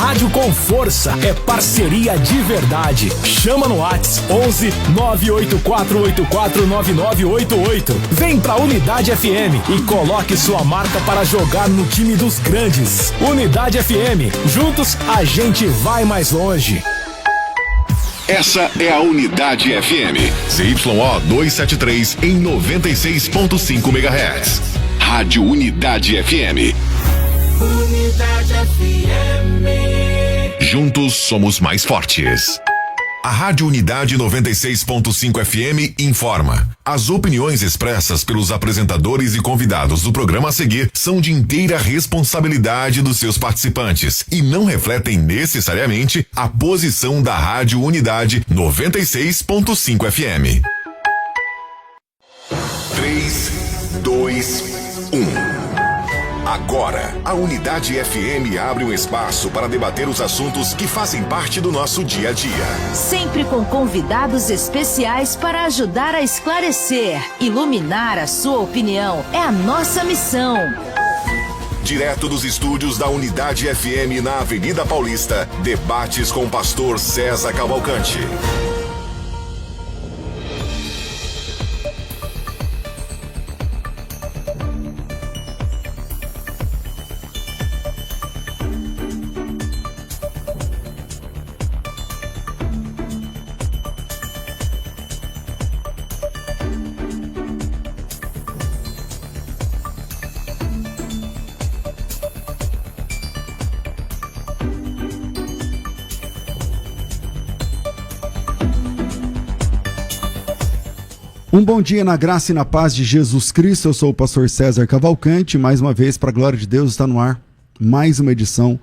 rádio com força, é parceria de verdade. Chama no WhatsApp 11 984849988. Vem pra Unidade FM e coloque sua marca para jogar no time dos grandes. Unidade FM, juntos a gente vai mais longe. Essa é a Unidade FM, ZYO 273 em 96.5 MHz. Rádio Unidade FM. Unidade FM. Juntos somos mais fortes. A Rádio Unidade 96.5 FM informa. As opiniões expressas pelos apresentadores e convidados do programa a seguir são de inteira responsabilidade dos seus participantes e não refletem necessariamente a posição da Rádio Unidade 96.5 FM. 3, 2, 1. Agora, a Unidade FM abre um espaço para debater os assuntos que fazem parte do nosso dia a dia. Sempre com convidados especiais para ajudar a esclarecer, iluminar a sua opinião. É a nossa missão. Direto dos estúdios da Unidade FM na Avenida Paulista, debates com o pastor César Cavalcante. Um bom dia na graça e na paz de Jesus Cristo. Eu sou o pastor César Cavalcante. Mais uma vez, para a glória de Deus, está no ar mais uma edição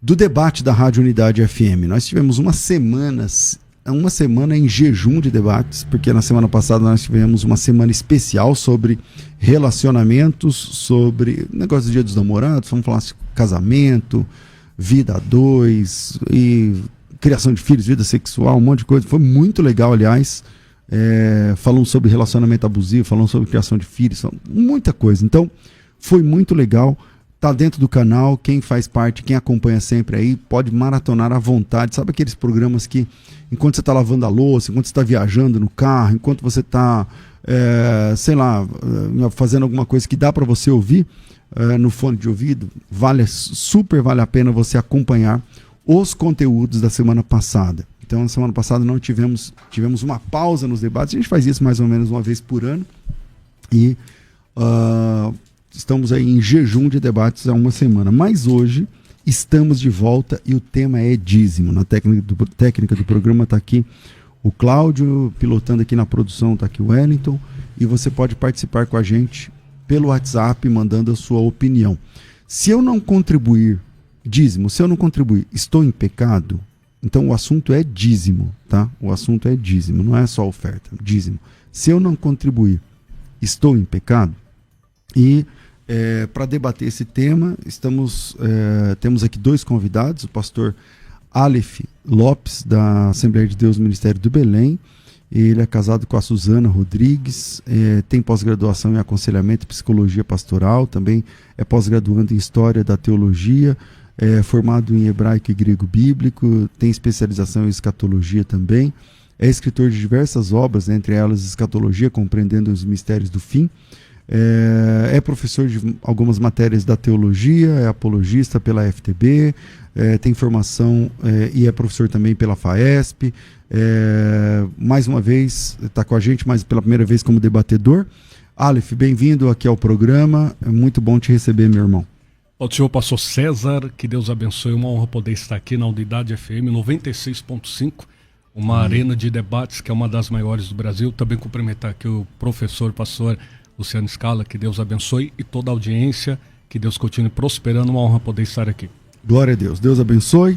do debate da Rádio Unidade FM. Nós tivemos uma semana em jejum de debates, porque na semana passada nós tivemos uma semana especial sobre relacionamentos, sobre negócio do Dia dos Namorados, vamos falar sobre casamento, vida a dois, e criação de filhos, vida sexual, um monte de coisa. Foi muito legal, aliás. Falando sobre relacionamento abusivo, falando sobre criação de filhos, muita coisa. Então, foi muito legal. Tá dentro do canal, quem faz parte, quem acompanha sempre aí, pode maratonar à vontade. Sabe aqueles programas que, enquanto você está lavando a louça, enquanto você está viajando no carro, enquanto você está, fazendo alguma coisa que dá para você ouvir no fone de ouvido, super vale a pena você acompanhar os conteúdos da semana passada. Então, na semana passada não tivemos uma pausa nos debates. A gente faz isso mais ou menos uma vez por ano. E estamos aí em jejum de debates há uma semana. Mas hoje estamos de volta e o tema é dízimo. Na técnica do programa está aqui o Cláudio, pilotando aqui na produção está aqui o Wellington. E você pode participar com a gente pelo WhatsApp, mandando a sua opinião. Se eu não contribuir, dízimo, se eu não contribuir, estou em pecado? Então o assunto é dízimo, tá? O assunto é dízimo, não é só oferta, dízimo. Se eu não contribuir, estou em pecado? E para debater esse tema, temos aqui dois convidados, o pastor Aleph Lopes, da Assembleia de Deus Ministério do Belém. Ele é casado com a Suzana Rodrigues, tem pós-graduação em aconselhamento e psicologia pastoral, também é pós-graduando em História da Teologia, formado em hebraico e grego bíblico, tem especialização em escatologia também, é escritor de diversas obras, entre elas Escatologia, Compreendendo os Mistérios do Fim, é professor de algumas matérias da teologia, é apologista pela FTB, tem formação e é professor também pela FAESP, mais uma vez está com a gente, mas pela primeira vez como debatedor. Aleph, bem-vindo aqui ao programa, é muito bom te receber, meu irmão. Ó Senhor pastor César, que Deus abençoe, uma honra poder estar aqui na Unidade FM 96.5, uma arena de debates que é uma das maiores do Brasil. Também cumprimentar aqui o professor, pastor Luciano Scala, que Deus abençoe, e toda a audiência, que Deus continue prosperando, uma honra poder estar aqui. Glória a Deus, Deus abençoe.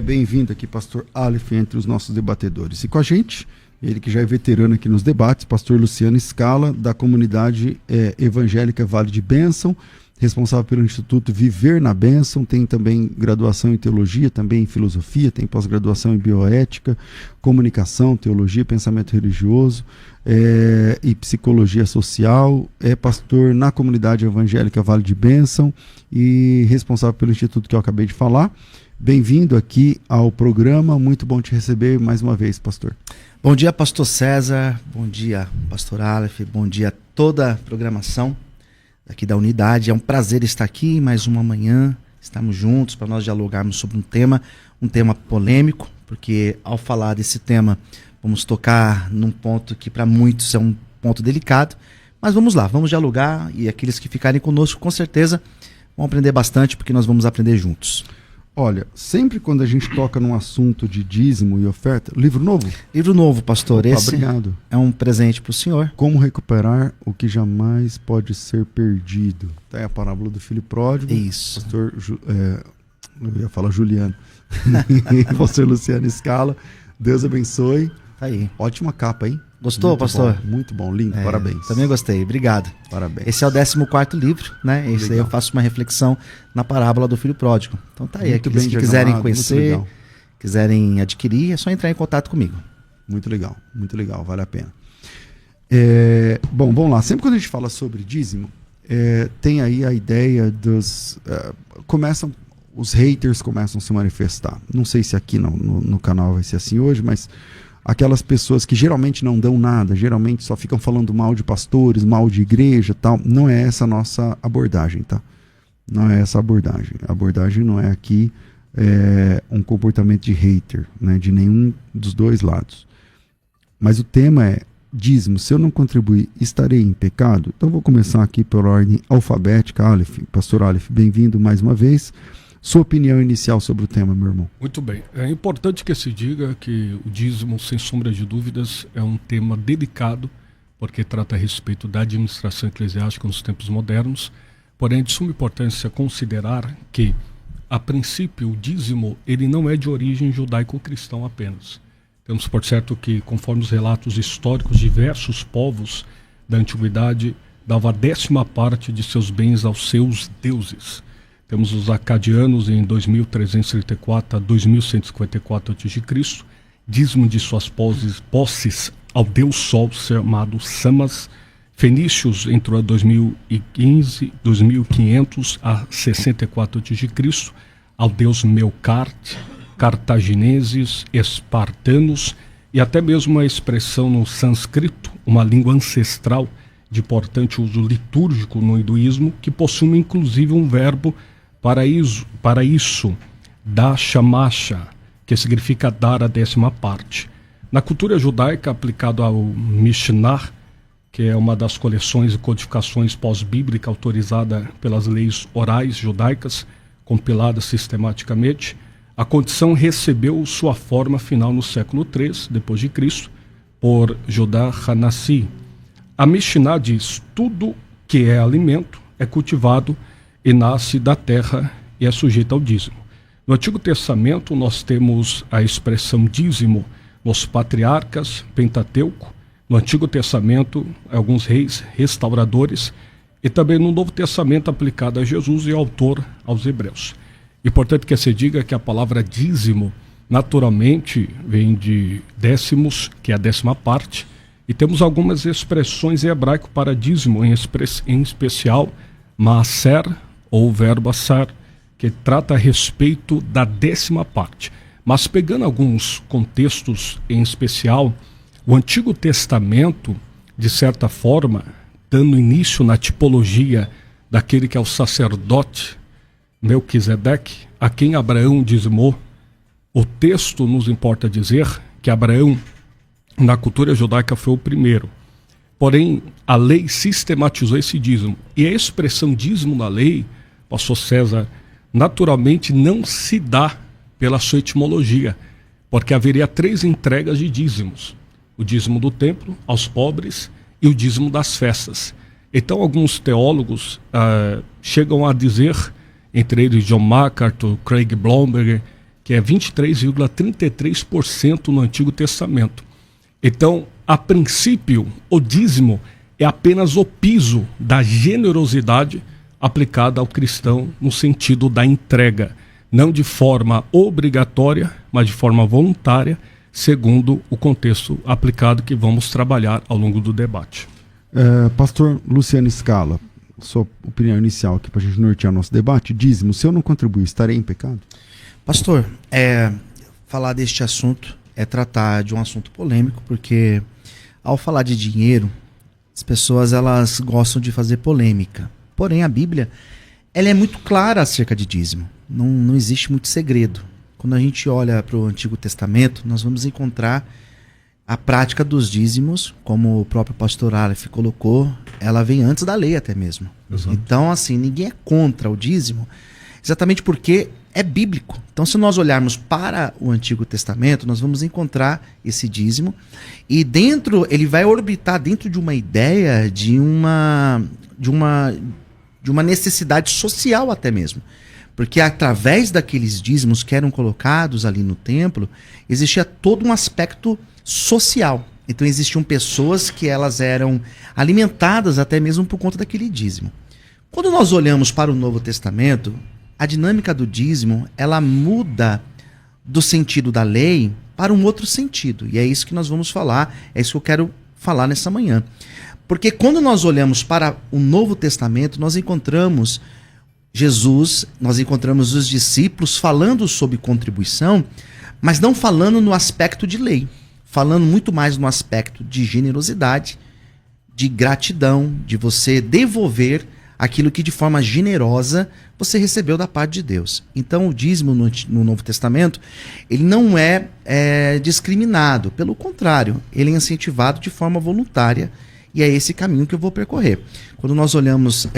Bem-vindo aqui, pastor Aleph, entre os nossos debatedores. E com a gente, ele que já é veterano aqui nos debates, pastor Luciano Scala, da comunidade evangélica Vale de Bênção, responsável pelo Instituto Viver na Bênção, tem também graduação em teologia, também em filosofia, tem pós-graduação em bioética, comunicação, teologia, pensamento religioso e psicologia social, é pastor na comunidade evangélica Vale de Bênção e responsável pelo instituto que eu acabei de falar, Bem-vindo aqui ao programa, muito bom te receber mais uma vez, pastor. Bom dia, pastor César, bom dia, pastor Aleph, bom dia a toda a programação aqui da Unidade. É um prazer estar aqui mais uma manhã, estamos juntos para nós dialogarmos sobre um tema polêmico, porque ao falar desse tema vamos tocar num ponto que para muitos é um ponto delicado, mas vamos lá, vamos dialogar e aqueles que ficarem conosco com certeza vão aprender bastante, porque nós vamos aprender juntos. Olha, sempre quando a gente toca num assunto de dízimo e oferta... Livro novo? Livro novo, pastor. Opa, esse obrigado. É um presente para o senhor. Como recuperar o que jamais pode ser perdido. Tá aí a parábola do filho pródigo. Isso. Pastor, eu ia falar Juliano. Pastor Luciano Scala. Deus abençoe. Tá aí. Ótima capa, hein? Gostou, muito pastor? Bom, muito bom, lindo, parabéns. Também gostei, obrigado. Parabéns. Esse é o 14º livro, né? Esse aí eu faço uma reflexão na parábola do filho pródigo. Então tá aí, muito aqueles bem que quiserem diagramado, conhecer, quiserem adquirir, é só entrar em contato comigo. Muito legal, vale a pena. Bom, vamos lá, sempre quando a gente fala sobre dízimo, tem aí a ideia dos... os haters começam a se manifestar. Não sei se aqui no canal vai ser assim hoje, mas... aquelas pessoas que geralmente não dão nada, geralmente só ficam falando mal de pastores, mal de igreja, tal. Não é essa a nossa abordagem, tá? Não é essa a abordagem. A abordagem não é aqui um comportamento de hater, né? De nenhum dos dois lados. Mas o tema é dízimo. Se eu não contribuir, estarei em pecado? Então vou começar aqui pela ordem alfabética. Aleph, pastor Aleph, bem-vindo mais uma vez. Sua opinião inicial sobre o tema, meu irmão. Muito bem. É importante que se diga que o dízimo, sem sombra de dúvidas, é um tema delicado, porque trata a respeito da administração eclesiástica nos tempos modernos. Porém, de suma importância considerar que, a princípio, o dízimo ele não é de origem judaico-cristão apenas. Temos por certo que, conforme os relatos históricos, diversos povos da antiguidade davam a 10ª parte de seus bens aos seus deuses. Temos os acadianos em 2334 a 2154 a.C., dízimo de suas posses ao deus Sol, chamado Samas. Fenícios entre 2500 a 64 a.C., ao deus Melkart, cartagineses, espartanos e até mesmo a expressão no sânscrito, uma língua ancestral de importante uso litúrgico no hinduísmo, que possui inclusive um verbo para isso, dashamasha, que significa dar a 10ª parte. Na cultura judaica, aplicado ao Mishnah, que é uma das coleções e codificações pós-bíblica autorizada pelas leis orais judaicas, compiladas sistematicamente, a condição recebeu sua forma final no século III d.C., por Judá Hanassi. A Mishnah diz: tudo que é alimento é cultivado e nasce da terra e é sujeito ao dízimo. No Antigo Testamento nós temos a expressão dízimo nos patriarcas, Pentateuco, no Antigo Testamento alguns reis restauradores e também no Novo Testamento aplicado a Jesus e autor aos Hebreus. Importante que se diga que a palavra dízimo naturalmente vem de décimos, que é a 10ª parte, e temos algumas expressões em hebraico para dízimo, em especial maaser, ou o verbo assar, que trata a respeito da 10ª parte. Mas pegando alguns contextos em especial, o Antigo Testamento, de certa forma, dando início na tipologia daquele que é o sacerdote Melquisedeque, a quem Abraão dizimou, o texto nos importa dizer que Abraão, na cultura judaica, foi o primeiro. Porém, a lei sistematizou esse dízimo. E a expressão dízimo na lei, pastor César, naturalmente não se dá pela sua etimologia, porque haveria 3 entregas de dízimos: o dízimo do templo aos pobres e o dízimo das festas. Então alguns teólogos chegam a dizer, entre eles John MacArthur, Craig Blomberg, que é 23,33% no Antigo Testamento. Então, a princípio, o dízimo é apenas o piso da generosidade aplicada ao cristão no sentido da entrega, não de forma obrigatória, mas de forma voluntária, segundo o contexto aplicado que vamos trabalhar ao longo do debate. Pastor Luciano Scala, sua opinião inicial aqui para a gente nortear nosso debate. Dízimo, se eu não contribuir, estarei em pecado? Pastor, falar deste assunto é tratar de um assunto polêmico, porque ao falar de dinheiro, as pessoas elas gostam de fazer polêmica. Porém, a Bíblia ela é muito clara acerca de dízimo. Não existe muito segredo. Quando a gente olha para o Antigo Testamento, nós vamos encontrar a prática dos dízimos, como o próprio pastor Aleph colocou, ela vem antes da lei até mesmo. Exato. Então, assim, ninguém é contra o dízimo, exatamente porque é bíblico. Então, se nós olharmos para o Antigo Testamento, nós vamos encontrar esse dízimo, e ele vai orbitar dentro de uma ideia de uma necessidade social até mesmo. Porque através daqueles dízimos que eram colocados ali no templo, existia todo um aspecto social. Então existiam pessoas que elas eram alimentadas até mesmo por conta daquele dízimo. Quando nós olhamos para o Novo Testamento, a dinâmica do dízimo, ela muda do sentido da lei para um outro sentido. E é isso que nós vamos falar, é isso que eu quero falar nessa manhã. Porque quando nós olhamos para o Novo Testamento, nós encontramos Jesus, nós encontramos os discípulos falando sobre contribuição, mas não falando no aspecto de lei, falando muito mais no aspecto de generosidade, de gratidão, de você devolver aquilo que de forma generosa você recebeu da parte de Deus. Então o dízimo no Novo Testamento, ele não é discriminado, pelo contrário, ele é incentivado de forma voluntária, e é esse caminho que eu vou percorrer. Quando nós olhamos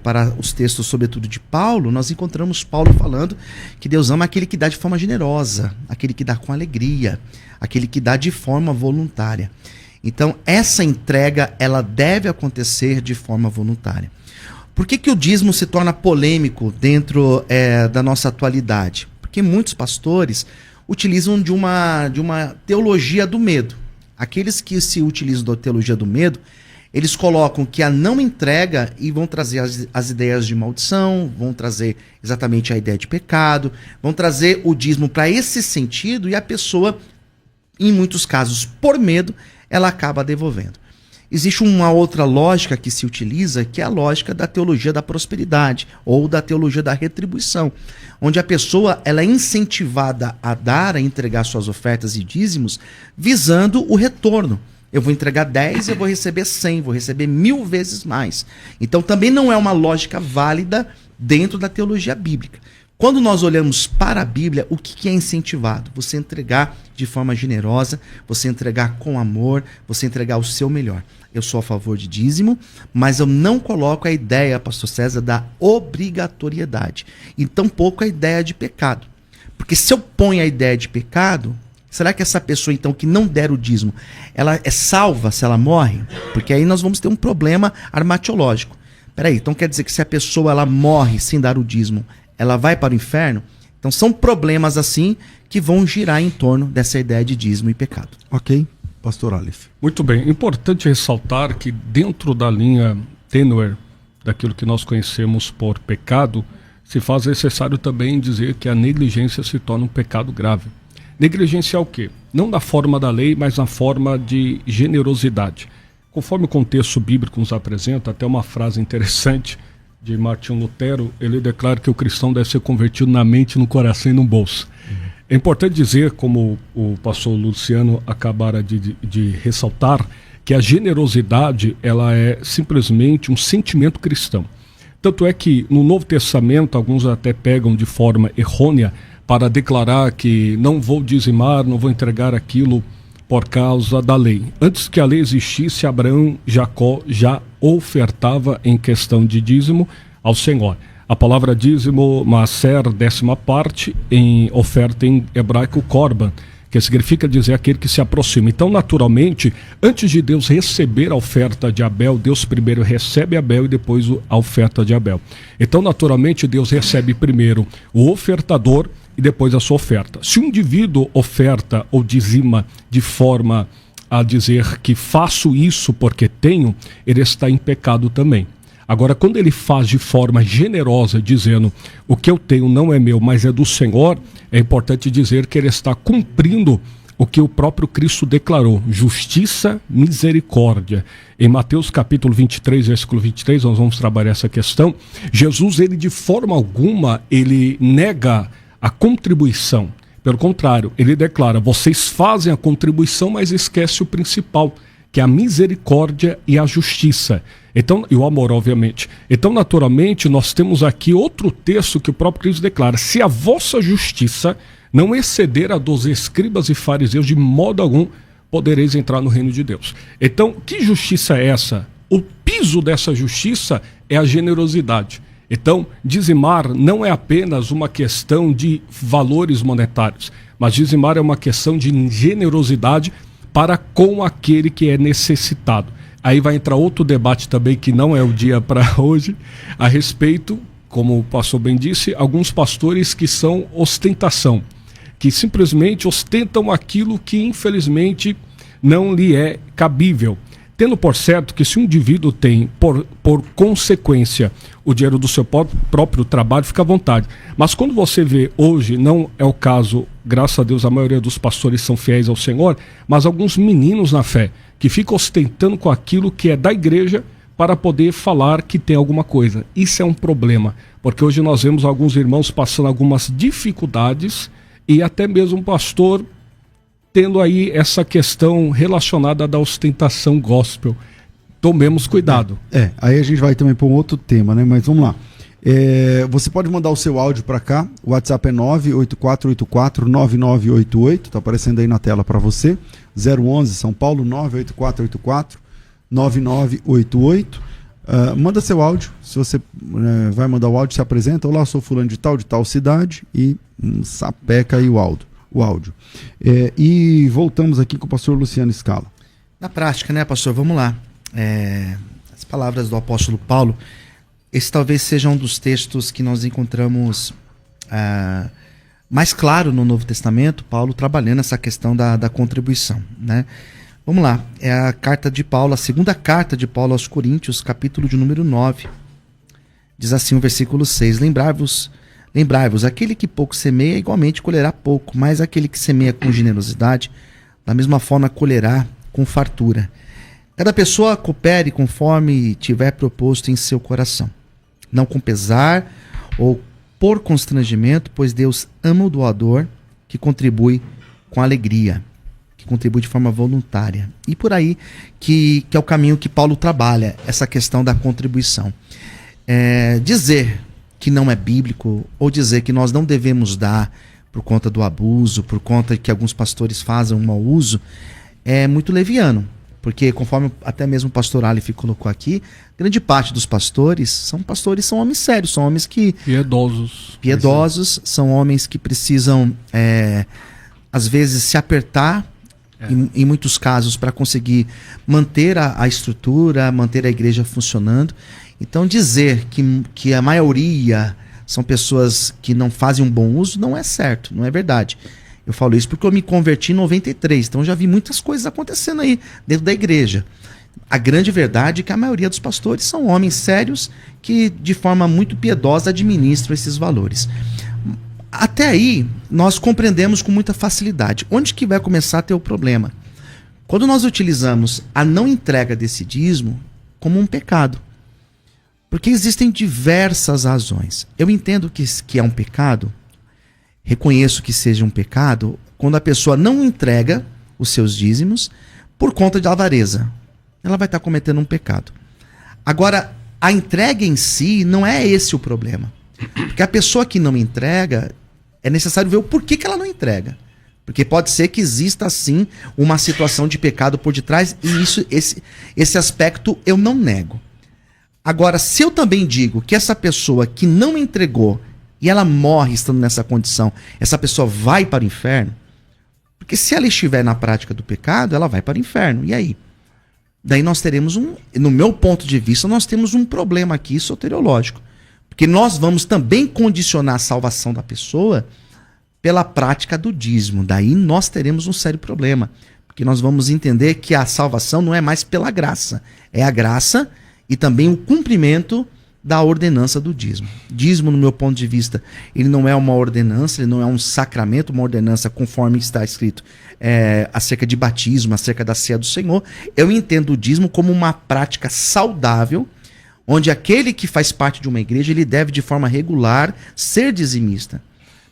para os textos, sobretudo de Paulo, nós encontramos Paulo falando que Deus ama aquele que dá de forma generosa, aquele que dá com alegria, aquele que dá de forma voluntária. Então, essa entrega, ela deve acontecer de forma voluntária. Por que o dízimo se torna polêmico dentro da nossa atualidade? Porque muitos pastores utilizam de uma teologia do medo. Aqueles que se utilizam da teologia do medo, eles colocam que a não entrega e vão trazer as ideias de maldição, vão trazer exatamente a ideia de pecado, vão trazer o dízimo para esse sentido, e a pessoa, em muitos casos, por medo, ela acaba devolvendo. Existe uma outra lógica que se utiliza, que é a lógica da teologia da prosperidade, ou da teologia da retribuição, onde a pessoa ela é incentivada a dar, a entregar suas ofertas e dízimos, visando o retorno. Eu vou entregar 10, eu vou receber 100, vou receber 1000 vezes mais. Então também não é uma lógica válida dentro da teologia bíblica. Quando nós olhamos para a Bíblia, o que é incentivado? Você entregar de forma generosa, você entregar com amor, você entregar o seu melhor. Eu sou a favor de dízimo, mas eu não coloco a ideia, pastor César, da obrigatoriedade. E tampouco a ideia de pecado. Porque se eu ponho a ideia de pecado, será que essa pessoa, então, que não der o dízimo, ela é salva se ela morre? Porque aí nós vamos ter um problema armatiológico. Peraí, então quer dizer que se a pessoa ela morre sem dar o dízimo, ela vai para o inferno? Então são problemas assim que vão girar em torno dessa ideia de dízimo e pecado. Ok, pastor Aleph. Muito bem, importante ressaltar que dentro da linha tênue daquilo que nós conhecemos por pecado, se faz necessário também dizer que a negligência se torna um pecado grave. Negligência é o quê? Não na forma da lei, mas na forma de generosidade. Conforme o contexto bíblico nos apresenta, até uma frase interessante de Martinho Lutero, ele declara que o cristão deve ser convertido na mente, no coração e no bolso. É importante dizer, como o pastor Luciano acabara de ressaltar, que a generosidade ela é simplesmente um sentimento cristão. Tanto é que no Novo Testamento, alguns até pegam de forma errônea para declarar que não vou dizimar, não vou entregar aquilo por causa da lei. Antes que a lei existisse, Abraão, Jacó já ofertava em questão de dízimo ao Senhor. A palavra dízimo, maaser, 10ª parte, em oferta em hebraico korban, que significa dizer aquele que se aproxima. Então, naturalmente, antes de Deus receber a oferta de Abel, Deus primeiro recebe Abel e depois a oferta de Abel. Então, naturalmente, Deus recebe primeiro o ofertador e depois a sua oferta. Se um indivíduo oferta ou dizima de forma a dizer que faço isso porque tenho, ele está em pecado também. Agora, quando ele faz de forma generosa, dizendo o que eu tenho não é meu, mas é do Senhor, é importante dizer que ele está cumprindo o que o próprio Cristo declarou, justiça, misericórdia. Em Mateus capítulo 23, versículo 23, nós vamos trabalhar essa questão. Jesus, ele de forma alguma, ele nega a contribuição. Pelo contrário, ele declara, vocês fazem a contribuição, mas esquece o principal, que é a misericórdia e a justiça. Então, e o amor, obviamente. Então, naturalmente, nós temos aqui outro texto que o próprio Cristo declara, se a vossa justiça não exceder a dos escribas e fariseus, de modo algum podereis entrar no reino de Deus. Então, que justiça é essa? O piso dessa justiça é a generosidade. Então, dizimar não é apenas uma questão de valores monetários, mas dizimar é uma questão de generosidade para com aquele que é necessitado. Aí vai entrar outro debate também, que não é o dia para hoje, a respeito, como o pastor bem disse, alguns pastores que são ostentação, que simplesmente ostentam aquilo que infelizmente não lhe é cabível. Tendo por certo que se um indivíduo tem, por consequência, o dinheiro do seu próprio trabalho, fica à vontade. Mas quando você vê hoje, não é o caso, graças a Deus, a maioria dos pastores são fiéis ao Senhor, mas alguns meninos na fé, que ficam ostentando com aquilo que é da igreja para poder falar que tem alguma coisa. Isso é um problema, porque hoje nós vemos alguns irmãos passando algumas dificuldades e até mesmo um pastor tendo aí essa questão relacionada da ostentação gospel. Tomemos cuidado. Aí a gente vai também para um outro tema, né? Mas vamos lá. Você pode mandar o seu áudio para cá. O WhatsApp é 984849988. Tá aparecendo aí na tela para você. 011 São Paulo, 984849988. Manda seu áudio. Se você vai mandar o áudio, se apresenta. Olá, sou fulano de tal cidade. E sapeca aí o áudio. E voltamos aqui com o pastor Luciano Scala. Na prática, né, pastor? Vamos lá. As palavras do apóstolo Paulo, esse talvez seja um dos textos que nós encontramos mais claro no Novo Testamento, Paulo trabalhando essa questão da contribuição, né? Vamos lá. É a carta de Paulo, a segunda carta de Paulo aos Coríntios, capítulo de número 9. Diz assim o versículo 6: Lembrai-vos, aquele que pouco semeia, igualmente colherá pouco, mas aquele que semeia com generosidade, da mesma forma colherá com fartura. Cada pessoa coopere conforme tiver proposto em seu coração, não com pesar ou por constrangimento, pois Deus ama o doador que contribui com alegria, que contribui de forma voluntária. E por aí que é o caminho que Paulo trabalha, essa questão da contribuição. Dizer que não é bíblico, ou dizer que nós não devemos dar por conta do abuso, por conta que alguns pastores fazem um mau uso, é muito leviano. Porque, conforme até mesmo o pastor Aleph colocou aqui, grande parte dos pastores são homens sérios, são homens que... Piedosos, são homens que precisam, às vezes, se apertar, em muitos casos, para conseguir manter a estrutura, manter a igreja funcionando. Então, dizer que a maioria são pessoas que não fazem um bom uso não é certo, não é verdade. Eu falo isso porque eu me converti em 93, então eu já vi muitas coisas acontecendo aí dentro da igreja. A grande verdade é que a maioria dos pastores são homens sérios que, de forma muito piedosa, administram esses valores. Até aí, nós compreendemos com muita facilidade. Onde que vai começar a ter o problema? Quando nós utilizamos a não entrega desse dízimo como um pecado. Porque existem diversas razões. Eu entendo que é um pecado, reconheço que seja um pecado, quando a pessoa não entrega os seus dízimos por conta de avareza. Ela vai estar cometendo um pecado. Agora, a entrega em si não é esse o problema. Porque a pessoa que não entrega, é necessário ver o porquê que ela não entrega. Porque pode ser que exista, sim, uma situação de pecado por detrás, e esse aspecto eu não nego. Agora, se eu também digo que essa pessoa que não entregou e ela morre estando nessa condição, essa pessoa vai para o inferno, porque se ela estiver na prática do pecado, ela vai para o inferno. E aí? Daí nós teremos no meu ponto de vista, nós temos um problema aqui soteriológico. Porque nós vamos também condicionar a salvação da pessoa pela prática do dízimo. Daí nós teremos um sério problema. Porque nós vamos entender que a salvação não é mais pela graça. É a graça e também o cumprimento da ordenança do dízimo. Dízimo, no meu ponto de vista, ele não é uma ordenança, ele não é um sacramento, uma ordenança conforme está escrito acerca de batismo, acerca da ceia do Senhor. Eu entendo o dízimo como uma prática saudável, onde aquele que faz parte de uma igreja, ele deve de forma regular ser dizimista.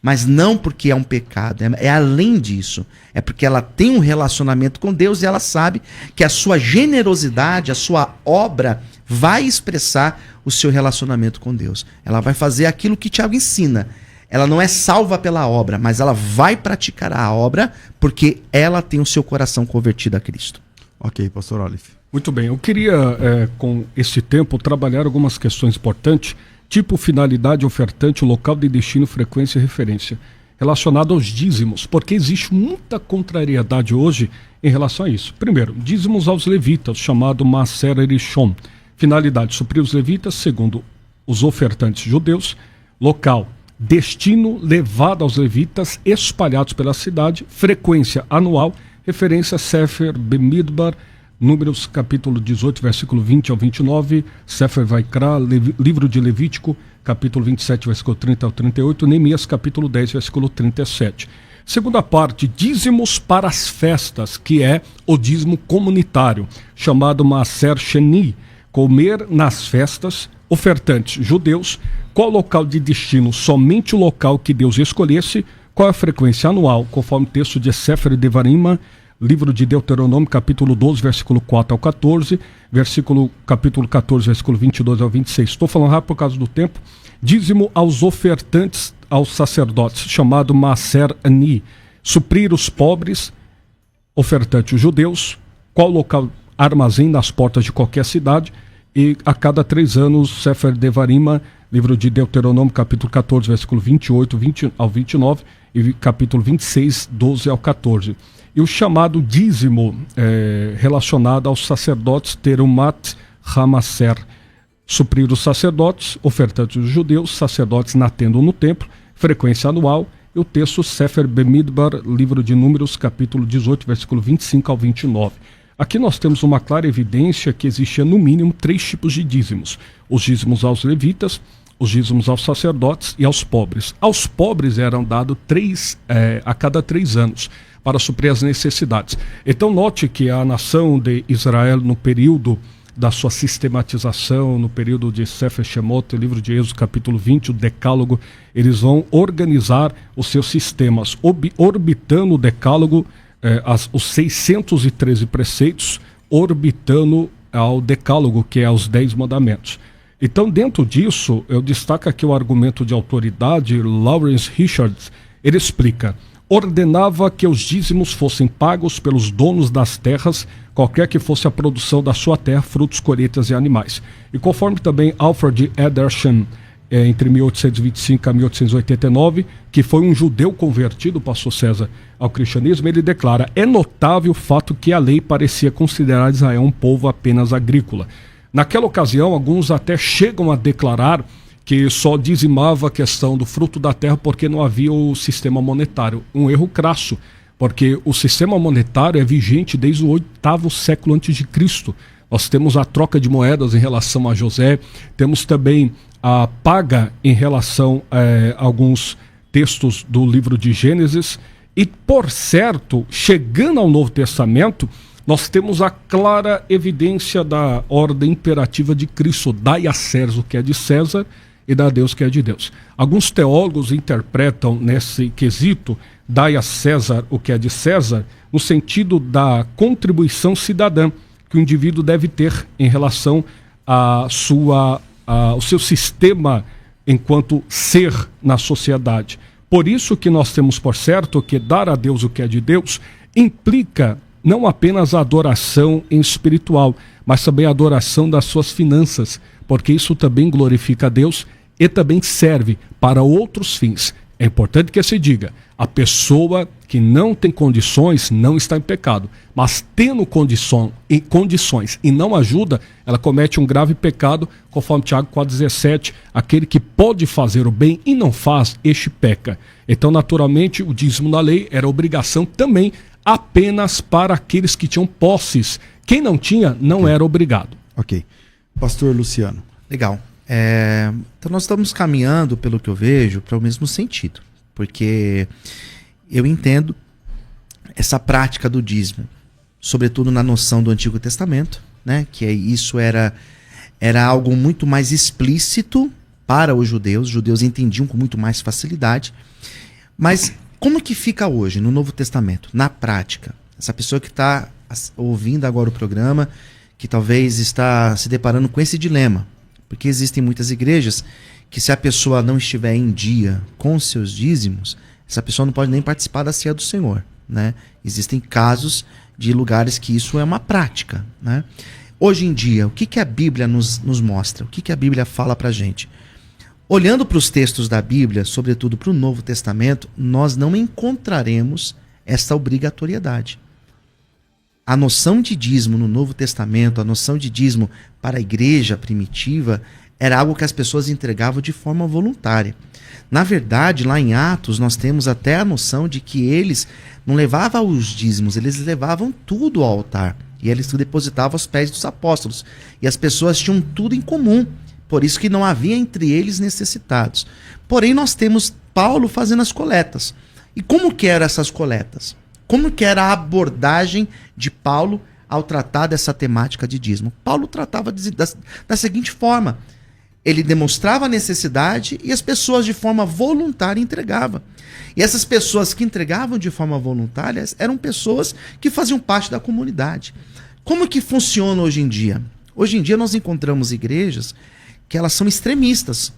Mas não porque é um pecado, é além disso. É porque ela tem um relacionamento com Deus e ela sabe que a sua generosidade, a sua obra vai expressar o seu relacionamento com Deus. Ela vai fazer aquilo que Tiago ensina. Ela não é salva pela obra, mas ela vai praticar a obra porque ela tem o seu coração convertido a Cristo. Ok, pastor Aleph. Muito bem, eu queria, com esse tempo, trabalhar algumas questões importantes, tipo finalidade, ofertante, local de destino, frequência e referência, relacionado aos dízimos, porque existe muita contrariedade hoje em relação a isso. Primeiro, dízimos aos levitas, chamado Maaser Rishon. Finalidade, suprir os levitas, segundo os ofertantes judeus. Local, destino levado aos levitas, espalhados pela cidade. Frequência anual, referência Sefer Bemidbar, Números capítulo 18, versículo 20 ao 29, Sefer Vaikra, livro de Levítico, capítulo 27, versículo 30 ao 38, Neemias, capítulo 10, versículo 37. Segunda parte, dízimos para as festas, que é o dízimo comunitário, chamado Maaser Sheni, comer nas festas, ofertantes judeus, qual local de destino? Somente o local que Deus escolhesse, qual a frequência anual, conforme o texto de Sefer Devarim, livro de Deuteronômio, capítulo 12, versículo 4 ao 14, capítulo 14, versículo 22 ao 26. Estou falando rápido por causa do tempo. Dízimo aos ofertantes, aos sacerdotes, chamado Maaser Ani. Suprir os pobres, ofertantes judeus, qual local armazém nas portas de qualquer cidade, e a cada 3 anos, Sefer Devarim, livro de Deuteronômio, capítulo 14, versículo 28 ao 29, e capítulo 26, 12 ao 14. E o chamado dízimo relacionado aos sacerdotes, Terumat Hamaser, suprir os sacerdotes, ofertantes dos judeus, sacerdotes na tenda ou no templo, frequência anual, e o texto Sefer Bemidbar, livro de Números, capítulo 18, versículo 25 ao 29. Aqui nós temos uma clara evidência que existia no mínimo 3 tipos de dízimos: os dízimos aos levitas, os dízimos aos sacerdotes e aos pobres. Aos pobres eram dados a cada 3 anos, para suprir as necessidades. Então note que a nação de Israel, no período da sua sistematização, no período de Sefer Shemot, o livro de Êxodo, capítulo 20, o Decálogo, eles vão organizar os seus sistemas, orbitando o Decálogo, os 613 preceitos, orbitando ao Decálogo, que é os 10 mandamentos. Então, dentro disso, eu destaco aqui o argumento de autoridade. Lawrence Richards, ele explica: ordenava que os dízimos fossem pagos pelos donos das terras, qualquer que fosse a produção da sua terra, frutos, colheitas e animais. E conforme também Alfred Edersheim, entre 1825 a 1889, que foi um judeu convertido, pastor César, ao cristianismo, ele declara: é notável o fato que a lei parecia considerar Israel um povo apenas agrícola. Naquela ocasião, alguns até chegam a declarar que só dizimava a questão do fruto da terra porque não havia o sistema monetário. Um erro crasso, porque o sistema monetário é vigente desde o 8º século a.C. Nós temos a troca de moedas em relação a José, temos também a paga em relação a alguns textos do livro de Gênesis, e, por certo, chegando ao Novo Testamento, nós temos a clara evidência da ordem imperativa de Cristo: dai a César o que é de César e dá a Deus o que é de Deus. Alguns teólogos interpretam nesse quesito, dai a César o que é de César, no sentido da contribuição cidadã que o indivíduo deve ter em relação ao seu sistema enquanto ser na sociedade. Por isso que nós temos por certo que dar a Deus o que é de Deus implica não apenas a adoração em espiritual, mas também a adoração das suas finanças, porque isso também glorifica a Deus e também serve para outros fins. É importante que se diga: a pessoa que não tem condições não está em pecado, mas tendo condições e não ajuda, ela comete um grave pecado, conforme Tiago 4,17, aquele que pode fazer o bem e não faz, este peca. Então, naturalmente, o dízimo na lei era obrigação também apenas para aqueles que tinham posses. Quem não tinha, não era obrigado. Ok. Pastor Luciano. Legal. Então nós estamos caminhando, pelo que eu vejo, para o mesmo sentido. Porque eu entendo essa prática do dízimo, sobretudo na noção do Antigo Testamento, né? Que isso era algo muito mais explícito para os judeus. Os judeus entendiam com muito mais facilidade. Mas como que fica hoje no Novo Testamento, na prática? Essa pessoa que está ouvindo agora o programa, que talvez está se deparando com esse dilema, porque existem muitas igrejas que, se a pessoa não estiver em dia com os seus dízimos, essa pessoa não pode nem participar da ceia do Senhor, né? Existem casos de lugares que isso é uma prática, né? Hoje em dia, o que a Bíblia nos mostra? O que a Bíblia fala pra gente? Olhando para os textos da Bíblia, sobretudo para o Novo Testamento, nós não encontraremos essa obrigatoriedade. A noção de dízimo no Novo Testamento, a noção de dízimo para a igreja primitiva, era algo que as pessoas entregavam de forma voluntária. Na verdade, lá em Atos, nós temos até a noção de que eles não levavam os dízimos, eles levavam tudo ao altar. E eles depositavam aos pés dos apóstolos. E as pessoas tinham tudo em comum. Por isso que não havia entre eles necessitados. Porém, nós temos Paulo fazendo as coletas. E como que eram essas coletas? Como que era a abordagem de Paulo ao tratar dessa temática de dízimo? Paulo tratava da seguinte forma: ele demonstrava a necessidade e as pessoas de forma voluntária entregavam. E essas pessoas que entregavam de forma voluntária eram pessoas que faziam parte da comunidade. Como que funciona hoje em dia? Hoje em dia nós encontramos igrejas que elas são extremistas,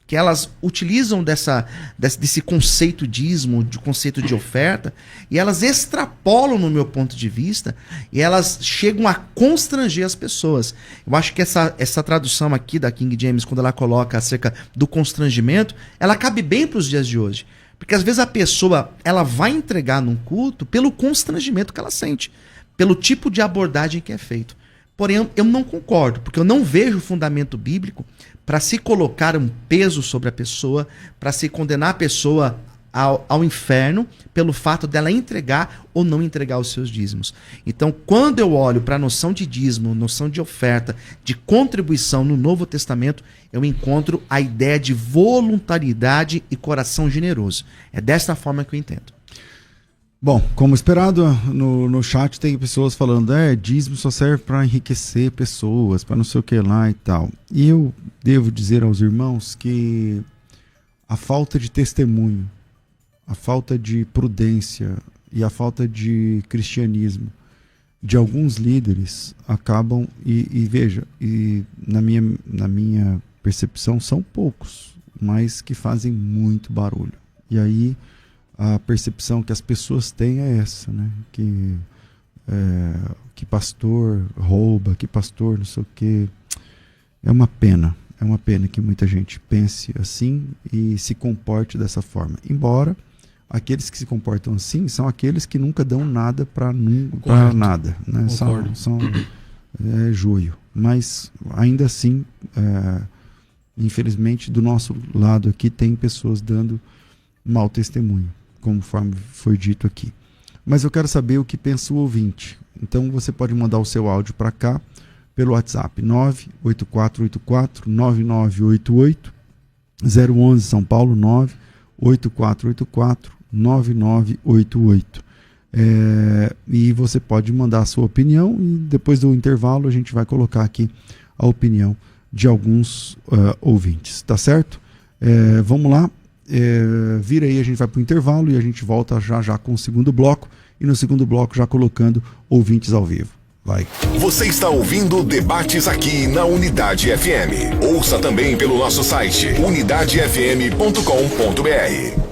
que elas utilizam desse conceito dízimo, de conceito de oferta, e elas extrapolam, no meu ponto de vista, e elas chegam a constranger as pessoas. Eu acho que essa tradução aqui da King James, quando ela coloca acerca do constrangimento, ela cabe bem para os dias de hoje. Porque às vezes a pessoa ela vai entregar num culto pelo constrangimento que ela sente, pelo tipo de abordagem que é feito. Porém, eu não concordo, porque eu não vejo fundamento bíblico para se colocar um peso sobre a pessoa, para se condenar a pessoa ao inferno pelo fato dela entregar ou não entregar os seus dízimos. Então, quando eu olho para a noção de dízimo, noção de oferta, de contribuição no Novo Testamento, eu encontro a ideia de voluntariedade e coração generoso. É desta forma que eu entendo. Bom, como esperado, no chat tem pessoas falando, dízimo só serve para enriquecer pessoas, para não sei o que lá e tal. E eu devo dizer aos irmãos que a falta de testemunho, a falta de prudência e a falta de cristianismo de alguns líderes acabam, e veja, e na minha percepção são poucos, mas que fazem muito barulho. E aí a percepção que as pessoas têm é essa, né? Que pastor rouba, que pastor não sei o quê. É uma pena que muita gente pense assim e se comporte dessa forma. Embora aqueles que se comportam assim são aqueles que nunca dão nada para nada, né? São joio. Mas ainda assim, infelizmente, do nosso lado aqui tem pessoas dando mau testemunho, conforme foi dito aqui. Mas eu quero saber o que pensa o ouvinte. Então você pode mandar o seu áudio para cá pelo WhatsApp 98484-9988, 011 São Paulo, 98484-9988. E você pode mandar a sua opinião e depois do intervalo a gente vai colocar aqui a opinião de alguns ouvintes, tá certo? Vamos lá. Vira aí, a gente vai para o intervalo e a gente volta já com o segundo bloco, e no segundo bloco já colocando ouvintes ao vivo. Vai. Você está ouvindo Debates aqui na Unidade FM. Ouça também pelo nosso site unidadefm.com.br.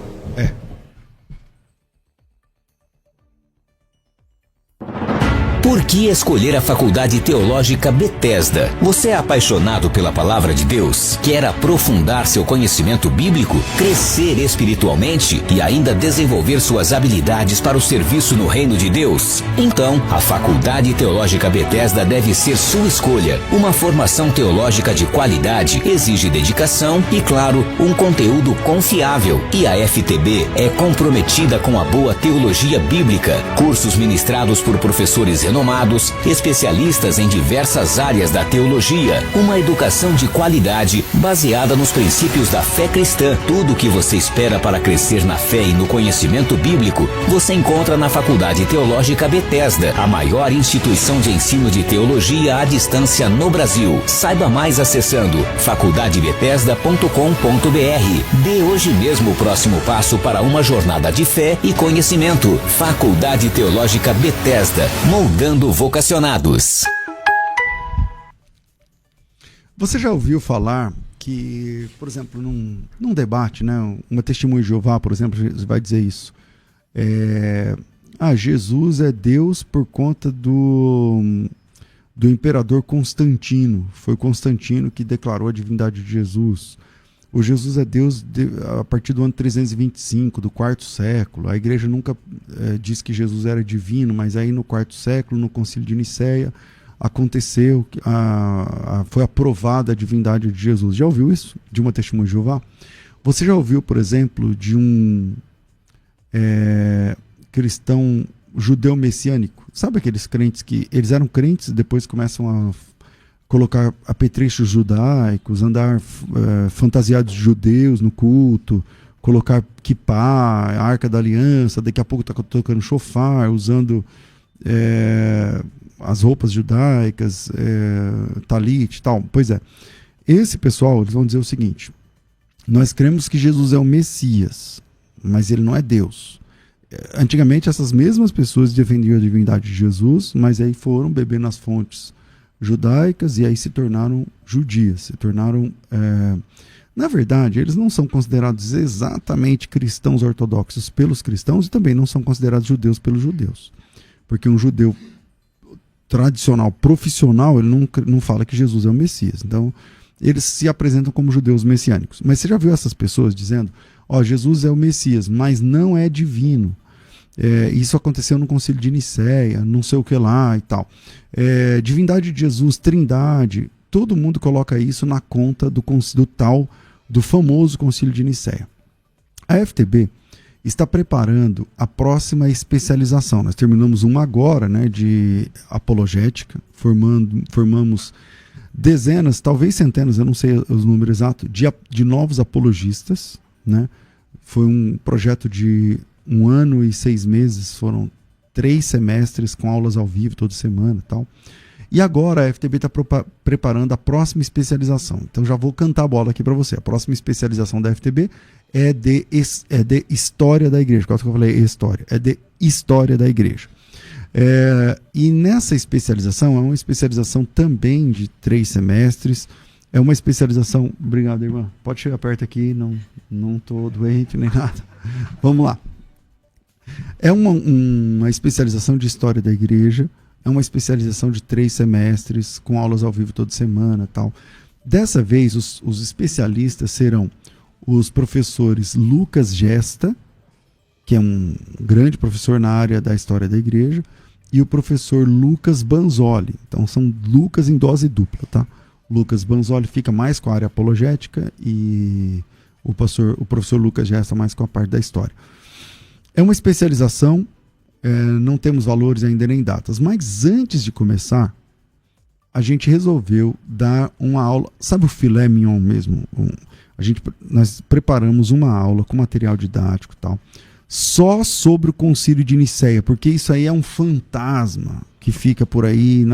Por que escolher a Faculdade Teológica Bethesda? Você é apaixonado pela Palavra de Deus? Quer aprofundar seu conhecimento bíblico, crescer espiritualmente e ainda desenvolver suas habilidades para o serviço no Reino de Deus? Então, a Faculdade Teológica Bethesda deve ser sua escolha. Uma formação teológica de qualidade exige dedicação e, claro, um conteúdo confiável. E a FTB é comprometida com a boa teologia bíblica. Cursos ministrados por professores renomados renomados, especialistas em diversas áreas da teologia, uma educação de qualidade baseada nos princípios da fé cristã. Tudo o que você espera para crescer na fé e no conhecimento bíblico, você encontra na Faculdade Teológica Bethesda, a maior instituição de ensino de teologia à distância no Brasil. Saiba mais acessando faculdadebethesda.com.br. Dê hoje mesmo o próximo passo para uma jornada de fé e conhecimento. Faculdade Teológica Bethesda, moldando vocacionados. Você já ouviu falar que, por exemplo, num debate, né, uma testemunha de Jeová, por exemplo, vai dizer isso. Jesus é Deus por conta do imperador Constantino. Foi Constantino que declarou a divindade de Jesus. O Jesus é Deus a partir do ano 325, do quarto século. A igreja nunca disse que Jesus era divino, mas aí no quarto século, no concílio de Nicéia, aconteceu, foi aprovada a divindade de Jesus. Já ouviu isso? De uma testemunha de Jeová? Você já ouviu, por exemplo, de um cristão judeu messiânico? Sabe aqueles crentes que eles eram crentes, depois começam a colocar apetrechos judaicos, andar fantasiados de judeus no culto, colocar kippá, a Arca da Aliança, daqui a pouco está tocando shofar, usando as roupas judaicas, talit e tal. Pois é, esse pessoal, eles vão dizer o seguinte: nós cremos que Jesus é o Messias, mas ele não é Deus. Antigamente essas mesmas pessoas defendiam a divindade de Jesus, mas aí foram beber nas fontes judaicas e aí se tornaram judias, se tornaram... Na verdade, eles não são considerados exatamente cristãos ortodoxos pelos cristãos e também não são considerados judeus pelos judeus. Porque um judeu tradicional, profissional, ele não fala que Jesus é o Messias. Então, eles se apresentam como judeus messiânicos. Mas você já viu essas pessoas dizendo: Jesus é o Messias, mas não é divino. Isso aconteceu no concílio de Nicéia, não sei o que lá e tal. Divindade de Jesus, trindade, todo mundo coloca isso na conta do famoso concílio de Nicéia. A FTB está preparando a próxima especialização. Nós terminamos uma agora, né, de apologética, formamos dezenas, talvez centenas, eu não sei os números exatos, de novos apologistas, né? Foi um projeto de 1 ano e 6 meses, foram 3 semestres com aulas ao vivo toda semana e tal. E agora a FTB está preparando a próxima especialização. Então já vou cantar a bola aqui para você. A próxima especialização da FTB é de História da Igreja. Quase que eu falei História. É de História da Igreja. E nessa especialização, é uma especialização também de 3 semestres. É uma especialização... Obrigado, irmã. Pode chegar perto aqui, não estou doente nem nada. Vamos lá. É uma especialização de História da Igreja. É uma especialização de 3 semestres, com aulas ao vivo toda semana e tal. Dessa vez, os especialistas serão os professores Lucas Gesta, que é um grande professor na área da História da Igreja, e o professor Lucas Banzoli. Então, são Lucas em dose dupla, tá? Lucas Banzoli fica mais com a área apologética e o professor Lucas Gesta mais com a parte da história. É uma especialização, não temos valores ainda nem datas, mas antes de começar, a gente resolveu dar uma aula, sabe o filé mignon mesmo? Nós preparamos uma aula com material didático e tal, só sobre o concílio de Nicéia, porque isso aí é um fantasma que fica por aí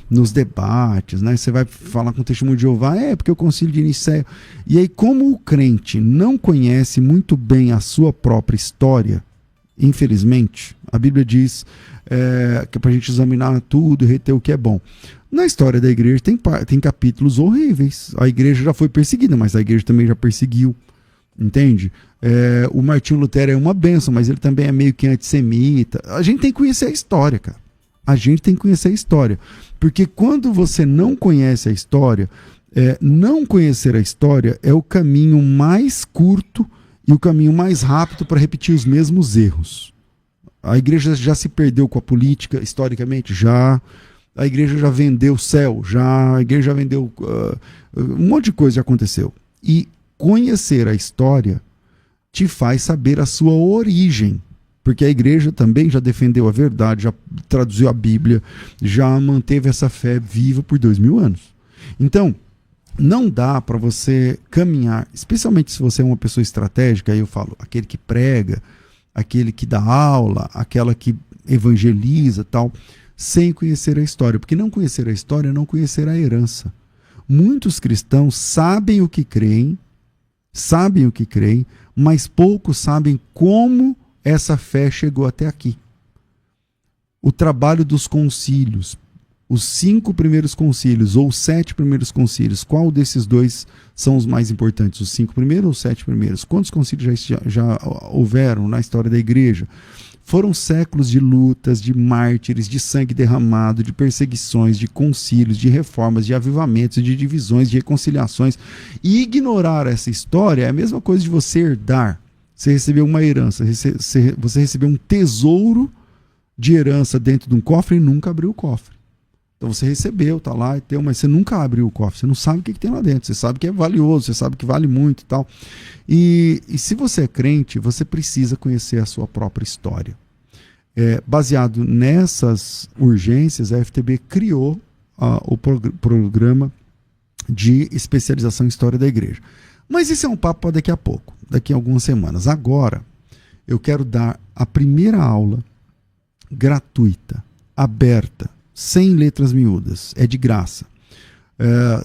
nos debates, né? Você vai falar com o testemunho de Jeová, porque o concílio de Nicéia... E aí, como o crente não conhece muito bem a sua própria história, infelizmente, a Bíblia diz que é para a gente examinar tudo e reter o que é bom. Na história da igreja tem capítulos horríveis. A igreja já foi perseguida, mas a igreja também já perseguiu. Entende? O Martinho Lutero é uma bênção, mas ele também é meio que antissemita. A gente tem que conhecer a história, cara. A gente tem que conhecer a história. Porque quando você não conhece a história, não conhecer a história é o caminho mais curto e o caminho mais rápido para repetir os mesmos erros. A igreja já se perdeu com a política, historicamente, já. A igreja já vendeu o céu, já. A igreja já vendeu... um monte de coisa já aconteceu. E conhecer a história te faz saber a sua origem. Porque a igreja também já defendeu a verdade, já traduziu a Bíblia, já manteve essa fé viva por 2000 anos. Então, não dá para você caminhar, especialmente se você é uma pessoa estratégica, aí eu falo, aquele que prega, aquele que dá aula, aquela que evangeliza, tal, sem conhecer a história. Porque não conhecer a história é não conhecer a herança. Muitos cristãos sabem o que creem, mas poucos sabem como essa fé chegou até aqui. O trabalho dos concílios, os 5 primeiros concílios ou os 7 primeiros concílios, qual desses dois são os mais importantes? Os 5 primeiros ou os 7 primeiros? Quantos concílios já houveram na história da igreja? Foram séculos de lutas, de mártires, de sangue derramado, de perseguições, de concílios, de reformas, de avivamentos, de divisões, de reconciliações. E ignorar essa história é a mesma coisa de você herdar. Você recebeu uma herança, você recebeu um tesouro de herança dentro de um cofre e nunca abriu o cofre. Então você recebeu, tá lá, mas você nunca abriu o cofre, você não sabe o que tem lá dentro, você sabe que é valioso, você sabe que vale muito e tal. E se você é crente, você precisa conhecer a sua própria história. Baseado nessas urgências, a FTB criou o programa de especialização em história da igreja. Mas isso é um papo para daqui a pouco, daqui a algumas semanas. Agora, eu quero dar a primeira aula gratuita, aberta, sem letras miúdas, é de graça.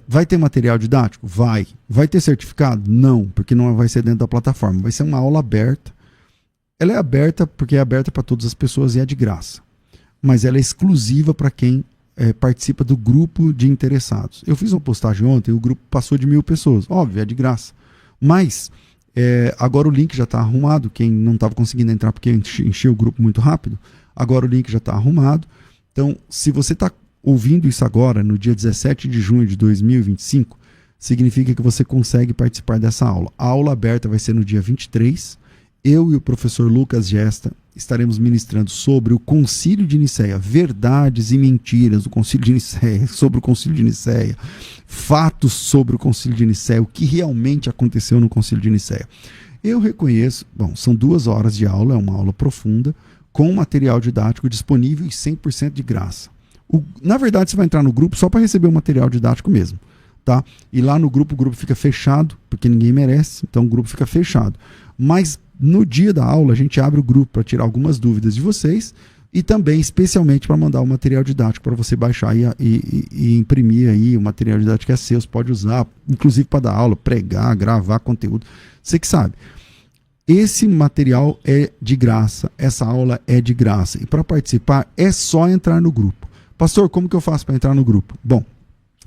Vai ter material didático? Vai. Vai ter certificado? Não, porque não vai ser dentro da plataforma. Vai ser uma aula aberta. Ela é aberta porque é aberta para todas as pessoas e é de graça. Mas ela é exclusiva para quem participa do grupo de interessados. Eu fiz uma postagem ontem, o grupo passou de 1000 pessoas. Óbvio, é de graça. Mas agora o link já está arrumado. Quem não estava conseguindo entrar porque encheu o grupo muito rápido, agora o link já está arrumado. Então, se você está ouvindo isso agora, no dia 17 de junho de 2025, significa que você consegue participar dessa aula. A aula aberta vai ser no dia 23. Eu e o professor Lucas Gesta estaremos ministrando sobre o Concílio de Nicéia, verdades e mentiras do Concílio de Nicéia, sobre o Concílio de Nicéia, fatos sobre o Concílio de Nicéia, o que realmente aconteceu no Concílio de Nicéia. Eu reconheço, são 2 horas de aula, é uma aula profunda, com material didático disponível e 100% de graça. Na verdade, você vai entrar no grupo só para receber o material didático mesmo, tá? E lá no grupo, o grupo fica fechado, porque ninguém merece, então o grupo fica fechado. Mas no dia da aula, a gente abre o grupo para tirar algumas dúvidas de vocês e também, especialmente, para mandar o material didático para você baixar e imprimir aí. O material didático é seu, você pode usar, inclusive para dar aula, pregar, gravar conteúdo, você que sabe. Esse material é de graça, essa aula é de graça. E para participar é só entrar no grupo. Pastor, como que eu faço para entrar no grupo? Bom,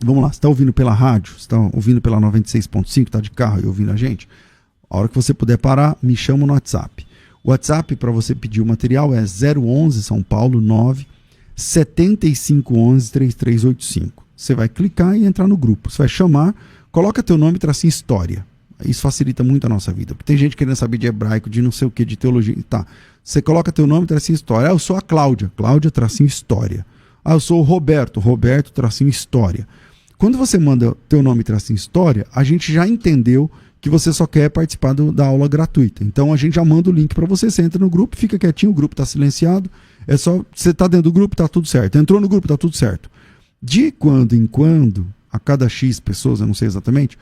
vamos lá, você está ouvindo pela rádio, você está ouvindo pela 96.5, está de carro e ouvindo a gente? A hora que você puder parar, me chama no WhatsApp. O WhatsApp para você pedir o material é 011 São Paulo 9 7511 3385. Você vai clicar e entrar no grupo. Você vai chamar, coloca teu nome e história. Isso facilita muito a nossa vida. Porque tem gente querendo saber de hebraico, de não sei o que, de teologia. Tá. Você coloca teu nome e história. Eu sou a Cláudia. Cláudia história. Eu sou o Roberto. Roberto história. Quando você manda teu nome e história, a gente já entendeu que você só quer participar da aula gratuita. Então a gente já manda o link para você, você entra no grupo, fica quietinho, o grupo está silenciado, é só, você está dentro do grupo, está tudo certo. Entrou no grupo, está tudo certo. De quando em quando, a cada X pessoas, eu não sei exatamente,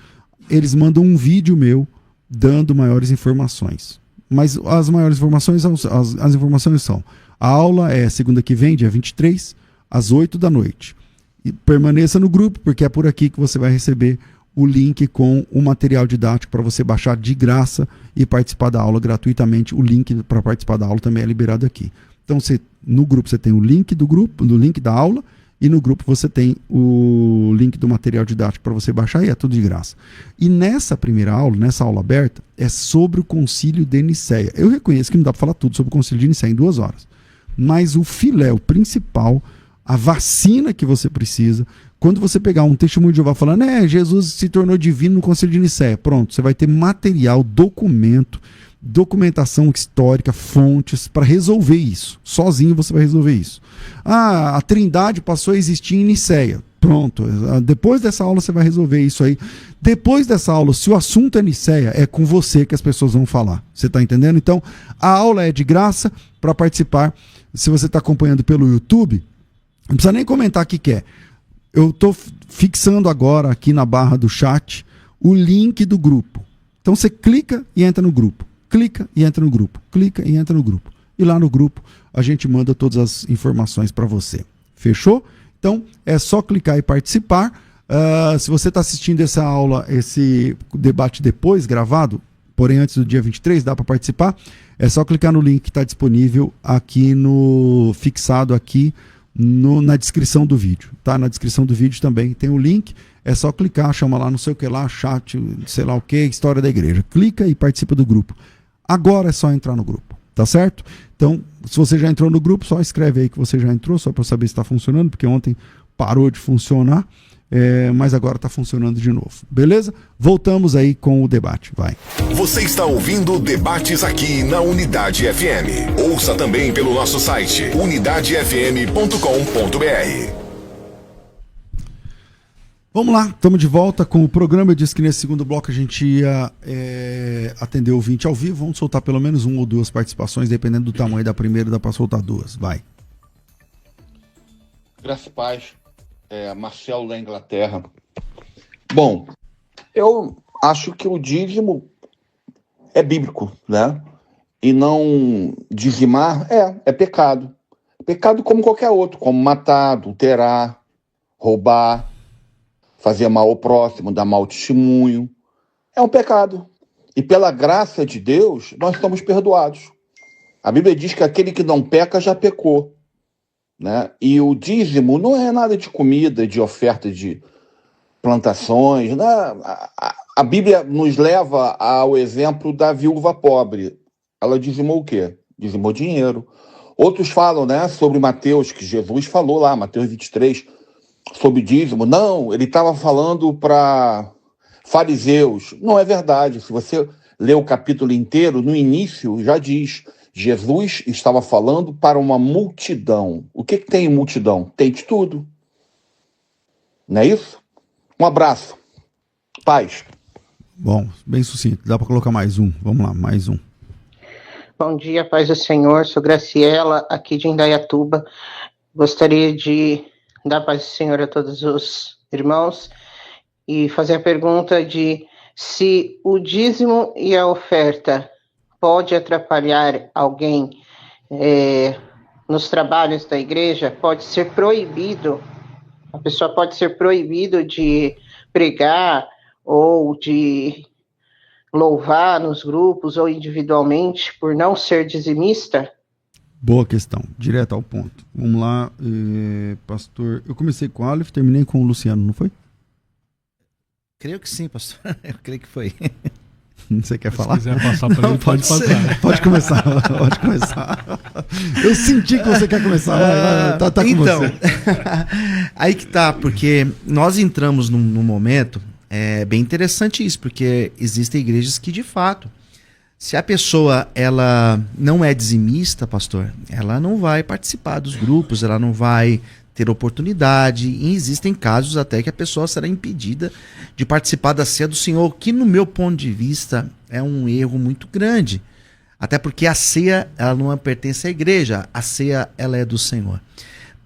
eles mandam um vídeo meu dando maiores informações. Mas as maiores informações, as informações são, a aula é segunda que vem, dia 23, às 8 da noite. E permaneça no grupo, porque é por aqui que você vai receber o link com o material didático para você baixar de graça e participar da aula gratuitamente. O link para participar da aula também é liberado aqui. Então, no grupo você tem o link do grupo, no link da aula, e no grupo você tem o link do material didático para você baixar e é tudo de graça. E nessa primeira aula, nessa aula aberta, é sobre o Concílio de Nicéia. Eu reconheço que não dá para falar tudo sobre o Concílio de Nicéia em 2 horas. Mas o filé, o principal, a vacina que você precisa, quando você pegar um testemunho de Jeová falando, Jesus se tornou divino no Concílio de Nicéia, pronto, você vai ter material, documentação histórica, fontes para resolver isso. Sozinho você vai resolver isso. A Trindade passou a existir em Nicéia. Pronto, depois dessa aula você vai resolver isso aí. Depois dessa aula, se o assunto é Nicéia, é com você que as pessoas vão falar. Você está entendendo? Então, a aula é de graça para participar. Se você está acompanhando pelo YouTube, não precisa nem comentar o que é. Eu estou fixando agora aqui na barra do chat o link do grupo. Então você clica e entra no grupo. Clica e entra no grupo. Clica e entra no grupo. E lá no grupo a gente manda todas as informações para você. Fechou? Então, é só clicar e participar. Se você está assistindo essa aula, esse debate depois, gravado, porém antes do dia 23, dá para participar, é só clicar no link que está disponível aqui fixado aqui na descrição do vídeo. Tá? Na descrição do vídeo também tem o link, é só clicar, chama lá, não sei o que lá, chat, sei lá o que, história da igreja. Clica e participa do grupo. Agora é só entrar no grupo, tá certo? Então, se você já entrou no grupo, só escreve aí que você já entrou, só para saber se está funcionando, porque ontem parou de funcionar, mas agora está funcionando de novo. Beleza? Voltamos aí com o debate. Vai. Você está ouvindo Debates aqui na Unidade FM. Ouça também pelo nosso site unidadefm.com.br. Vamos lá, estamos de volta com o programa. Eu disse que nesse segundo bloco a gente ia atender o ouvinte ao vivo. Vamos soltar pelo menos uma ou duas participações, dependendo do tamanho da primeira, dá para soltar duas. Vai. Graças a paz. Marcelo da Inglaterra. Bom, eu acho que o dízimo é bíblico, né? E não dizimar é pecado. Pecado como qualquer outro, como matar, adulterar, roubar, fazer mal ao próximo, dar mau testemunho. É um pecado. E pela graça de Deus, nós estamos perdoados. A Bíblia diz que aquele que não peca já pecou, né? E o dízimo não é nada de comida, de oferta de plantações, né? A Bíblia nos leva ao exemplo da viúva pobre. Ela dizimou o quê? Dizimou dinheiro. Outros falam, né, sobre Mateus, que Jesus falou lá, Mateus 23, sobre dízimo. Não, ele estava falando para fariseus. Não é verdade. Se você ler o capítulo inteiro, no início já diz, Jesus estava falando para uma multidão. O que tem em multidão? Tem de tudo. Não é isso? Um abraço. Paz. Bom, bem sucinto. Dá para colocar mais um. Vamos lá, mais um. Bom dia, paz do Senhor. Sou Graciela, aqui de Indaiatuba. Gostaria de dar paz do Senhor a todos os irmãos e fazer a pergunta de se o dízimo e a oferta pode atrapalhar alguém nos trabalhos da igreja, pode ser proibido, a pessoa pode ser proibido de pregar ou de louvar nos grupos ou individualmente por não ser dizimista? Boa questão, direto ao ponto. Vamos lá, pastor. Eu comecei com o Aleph, terminei com o Luciano, não foi? Creio que sim, pastor. Eu creio que foi. Você quer falar? Se quiser passar para ele, pode passar. Pode começar, pode começar. Eu senti que você quer começar. Vai, tá então, com você. Aí que tá, porque nós entramos num momento, bem interessante isso, porque existem igrejas que, de fato, se a pessoa ela não é dizimista, pastor, ela não vai participar dos grupos, ela não vai ter oportunidade, e existem casos até que a pessoa será impedida de participar da ceia do Senhor, que no meu ponto de vista é um erro muito grande, até porque a ceia ela não pertence à igreja, a ceia ela é do Senhor.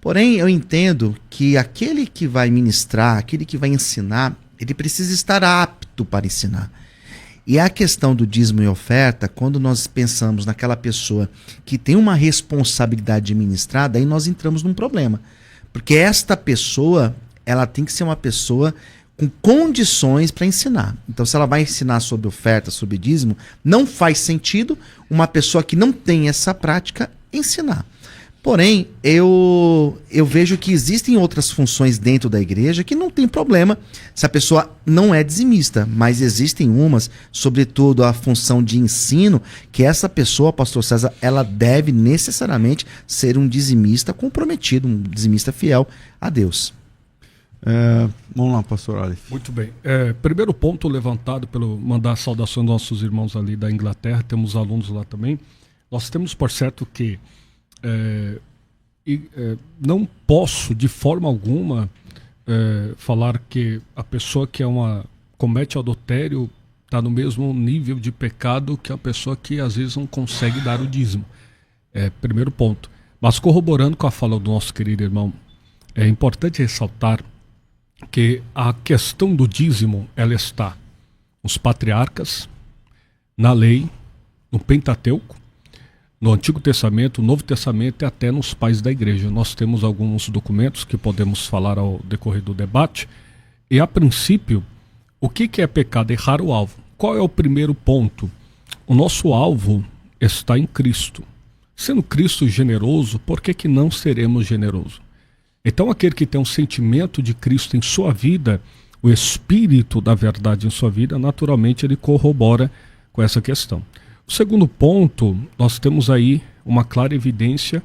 Porém, eu entendo que aquele que vai ministrar, aquele que vai ensinar, ele precisa estar apto para ensinar. E a questão do dízimo e oferta, quando nós pensamos naquela pessoa que tem uma responsabilidade de ministrar, daí nós entramos num problema. Porque esta pessoa, ela tem que ser uma pessoa com condições para ensinar. Então, se ela vai ensinar sobre oferta, sobre dízimo, não faz sentido uma pessoa que não tem essa prática ensinar. Porém, eu vejo que existem outras funções dentro da igreja que não tem problema se a pessoa não é dizimista, mas existem umas, sobretudo a função de ensino, que essa pessoa, pastor César, ela deve necessariamente ser um dizimista comprometido, um dizimista fiel a Deus. Vamos lá, pastor Aleph. Muito bem. Primeiro ponto levantado pelo mandar saudações aos nossos irmãos ali da Inglaterra, temos alunos lá também. Nós temos por certo que não posso de forma alguma falar que a pessoa que comete adultério está no mesmo nível de pecado que a pessoa que às vezes não consegue dar o dízimo. Primeiro ponto. Mas corroborando com a fala do nosso querido irmão, é importante ressaltar que a questão do dízimo, ela está nos patriarcas, na lei, no Pentateuco, no Antigo Testamento, no Novo Testamento e até nos pais da igreja. Nós temos alguns documentos que podemos falar ao decorrer do debate. E a princípio, o que é pecado? Errar o alvo. Qual é o primeiro ponto? O nosso alvo está em Cristo. Sendo Cristo generoso, por que não seremos generosos? Então aquele que tem um sentimento de Cristo em sua vida, o Espírito da verdade em sua vida, naturalmente ele corrobora com essa questão. O segundo ponto, nós temos aí uma clara evidência,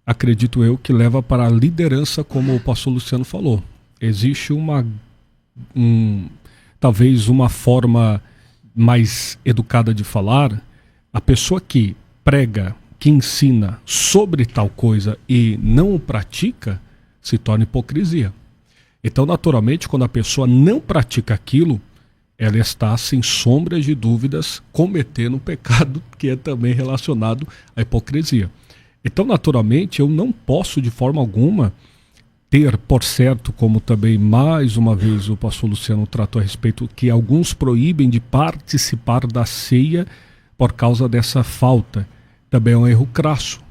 acredito eu, que leva para a liderança, como o pastor Luciano falou. Existe talvez uma forma mais educada de falar. A pessoa que prega, que ensina sobre tal coisa e não o pratica, se torna hipocrisia. Então, naturalmente, quando a pessoa não pratica aquilo, ela está, sem sombras de dúvidas, cometendo um pecado que é também relacionado à hipocrisia. Então, naturalmente, eu não posso, de forma alguma, ter por certo, como também mais uma vez o pastor Luciano tratou a respeito, que alguns proíbem de participar da ceia por causa dessa falta. Também é um erro crasso.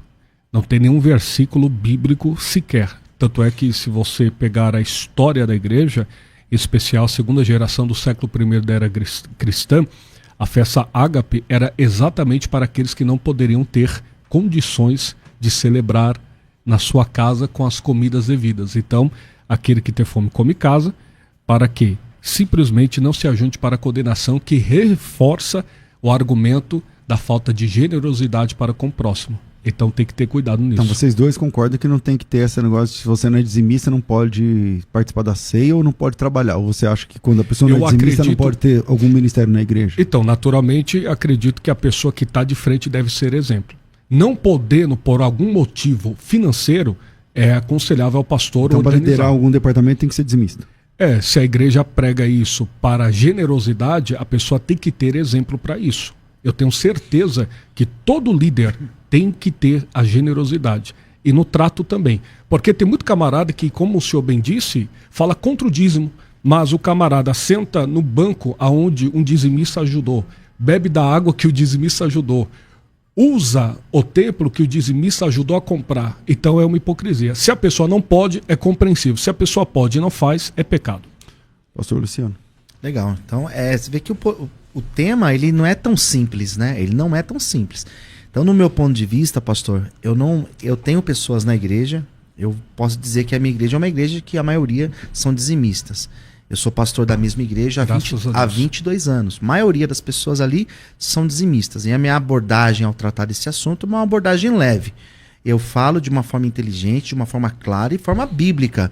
Não tem nenhum versículo bíblico sequer. Tanto é que, se você pegar a história da igreja, em especial a segunda geração do século I da era cristã, a festa ágape era exatamente para aqueles que não poderiam ter condições de celebrar na sua casa com as comidas devidas. Então, aquele que tem fome come casa, para que simplesmente não se ajunte para a condenação, que reforça o argumento da falta de generosidade para com o próximo. Então tem que ter cuidado nisso. Então vocês dois concordam que não tem que ter esse negócio, se você não é dizimista não pode participar da ceia ou não pode trabalhar? Ou você acha que quando a pessoa não é dizimista não pode ter algum ministério na igreja? Então, naturalmente, acredito que a pessoa que está de frente deve ser exemplo. Não podendo, por algum motivo financeiro, é aconselhável ao pastor então, para liderar algum departamento tem que ser dizimista. Se a igreja prega isso para generosidade, a pessoa tem que ter exemplo para isso. Eu tenho certeza que todo líder tem que ter a generosidade. E no trato também. Porque tem muito camarada que, como o senhor bem disse, fala contra o dízimo, mas o camarada senta no banco aonde um dizimista ajudou, bebe da água que o dizimista ajudou, usa o templo que o dizimista ajudou a comprar. Então é uma hipocrisia. Se a pessoa não pode, é compreensível. Se a pessoa pode e não faz, é pecado. Pastor Luciano. Legal. Então, você vê que o tema, ele não é tão simples, né? Ele não é tão simples. Então, no meu ponto de vista, pastor, eu tenho pessoas na igreja, eu posso dizer que a minha igreja é uma igreja que a maioria são dizimistas. Eu sou pastor da mesma igreja há 22 anos. A maioria das pessoas ali são dizimistas. E a minha abordagem ao tratar desse assunto é uma abordagem leve. Eu falo de uma forma inteligente, de uma forma clara e forma bíblica.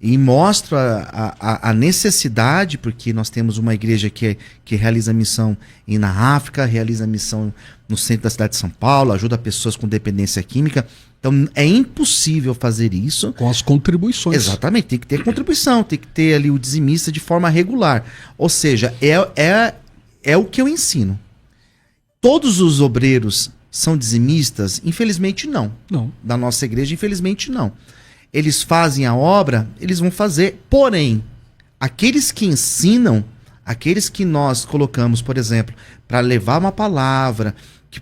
E mostro a necessidade, porque nós temos uma igreja que realiza missão na África, realiza missão no centro da cidade de São Paulo, ajuda pessoas com dependência química. Então é impossível fazer isso. Com as contribuições. Exatamente, tem que ter contribuição, tem que ter ali o dizimista de forma regular. Ou seja, é o que eu ensino. Todos os obreiros são dizimistas? Infelizmente não. Da nossa igreja, infelizmente não. Eles fazem a obra, eles vão fazer. Porém, aqueles que ensinam, aqueles que nós colocamos, por exemplo, para levar uma palavra,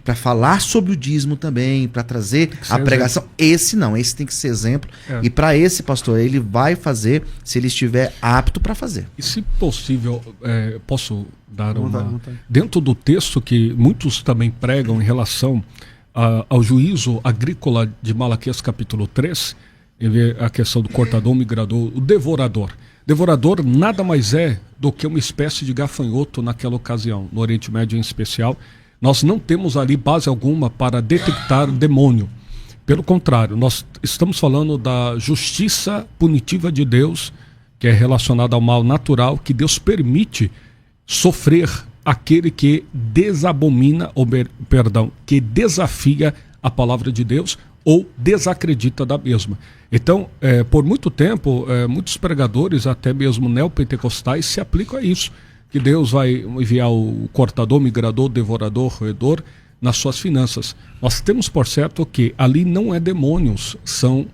para falar sobre o dízimo também, para trazer a pregação, exemplo. Esse tem que ser exemplo. E para esse, pastor, ele vai fazer se ele estiver apto para fazer. E se possível, posso dar uma... Dentro do texto que muitos também pregam em relação ao juízo agrícola de Malaquias capítulo 3, a questão do cortador, o migrador, o devorador. Devorador nada mais é do que uma espécie de gafanhoto naquela ocasião, no Oriente Médio em especial. Nós não temos ali base alguma para detectar demônio. Pelo contrário, nós estamos falando da justiça punitiva de Deus, que é relacionada ao mal natural, que Deus permite sofrer aquele que desabomina, que desafia a palavra de Deus ou desacredita da mesma. Então, por muito tempo, muitos pregadores, até mesmo neopentecostais, se aplicam a isso, que Deus vai enviar o cortador, migrador, devorador, roedor nas suas finanças. Nós temos por certo que ali não é demônios, são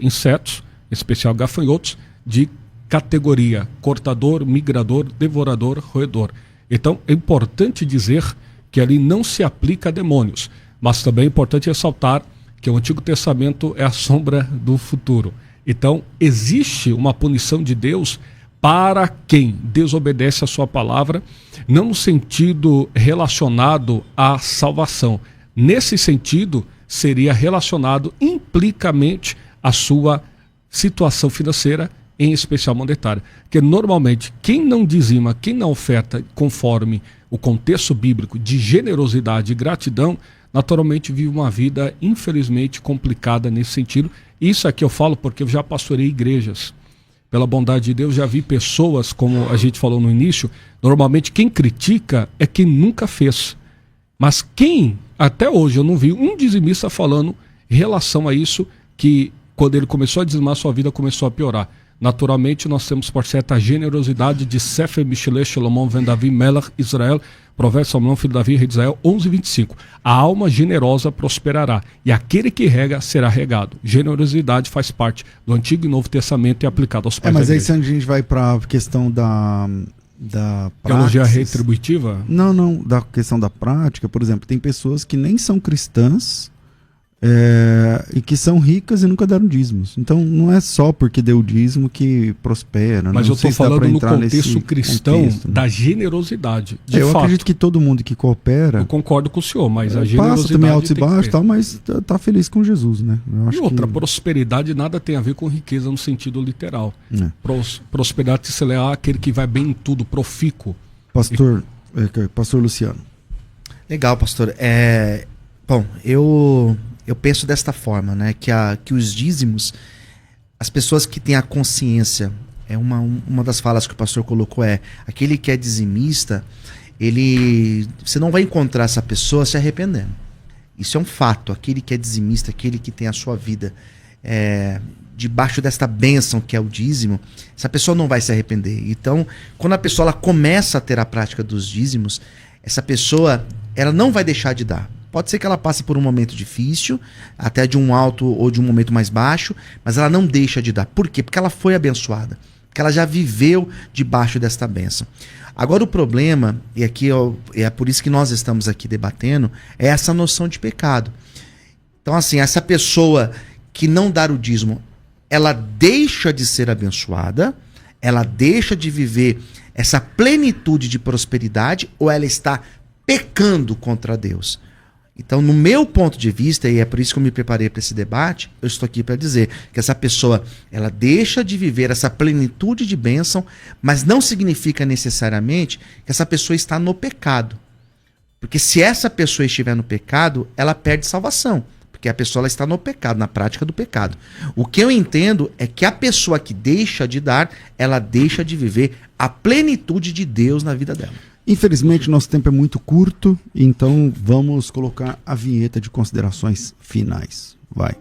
insetos, em especial gafanhotos, de categoria cortador, migrador, devorador, roedor. Então é importante dizer que ali não se aplica a demônios, mas também é importante ressaltar que o Antigo Testamento é a sombra do futuro. Então existe uma punição de Deus para quem desobedece a sua palavra, não no sentido relacionado à salvação. Nesse sentido, seria relacionado implicamente à sua situação financeira, em especial monetária. Porque normalmente quem não dizima, quem não oferta conforme o contexto bíblico de generosidade e gratidão, naturalmente vive uma vida infelizmente complicada nesse sentido. Isso aqui eu falo porque eu já pastorei igrejas. Pela bondade de Deus, já vi pessoas, como a gente falou no início, normalmente quem critica é quem nunca fez. Mas quem, até hoje, eu não vi um dizimista falando em relação a isso, que quando ele começou a dizimar, sua vida começou a piorar. Naturalmente, nós temos por certa generosidade de Sefer Mishle Shalomon Ben Davi Melech Israel, Provérbios Salomão, filho de Davi, rei de Israel, 11:25. A alma generosa prosperará, e aquele que rega será regado. Generosidade faz parte do Antigo e Novo Testamento e é aplicado aos pais. Mas aí se a gente vai para a questão da teologia retributiva? Não, da questão da prática, por exemplo, tem pessoas que nem são cristãs, e que são ricas e nunca deram dízimos. Então não é só porque deu dízimo que prospera. Mas não eu estou falando no contexto cristão, contexto, né? da generosidade. Eu acredito que todo mundo que coopera... Eu concordo com o senhor, mas a generosidade... Passa também altos e baixos, tal, mas tá feliz com Jesus, né? Eu acho e outra, prosperidade nada tem a ver com riqueza no sentido literal. Prosperidade se lê aquele que vai bem em tudo, profícuo. Pastor Luciano. Legal, pastor. Bom, eu penso desta forma, né? Que os dízimos, as pessoas que têm a consciência, uma das falas que o pastor colocou aquele que é dizimista, você não vai encontrar essa pessoa se arrependendo. Isso é um fato. Aquele que é dizimista, aquele que tem a sua vida debaixo desta bênção que é o dízimo, essa pessoa não vai se arrepender. Então, quando a pessoa ela começa a ter a prática dos dízimos, essa pessoa ela não vai deixar de dar. Pode ser que ela passe por um momento difícil, até de um alto ou de um momento mais baixo, mas ela não deixa de dar. Por quê? Porque ela foi abençoada, porque ela já viveu debaixo desta bênção. Agora o problema, e aqui é por isso que nós estamos aqui debatendo, é essa noção de pecado. Então assim, essa pessoa que não dá o dízimo, ela deixa de ser abençoada, ela deixa de viver essa plenitude de prosperidade, ou ela está pecando contra Deus. Então, no meu ponto de vista, e é por isso que eu me preparei para esse debate, eu estou aqui para dizer que essa pessoa, ela deixa de viver essa plenitude de bênção, mas não significa necessariamente que essa pessoa está no pecado. Porque se essa pessoa estiver no pecado, ela perde salvação. Porque a pessoa ela está no pecado, na prática do pecado. O que eu entendo é que a pessoa que deixa de dar, ela deixa de viver a plenitude de Deus na vida dela. Infelizmente, nosso tempo é muito curto, então vamos colocar a vinheta de considerações finais. Vai.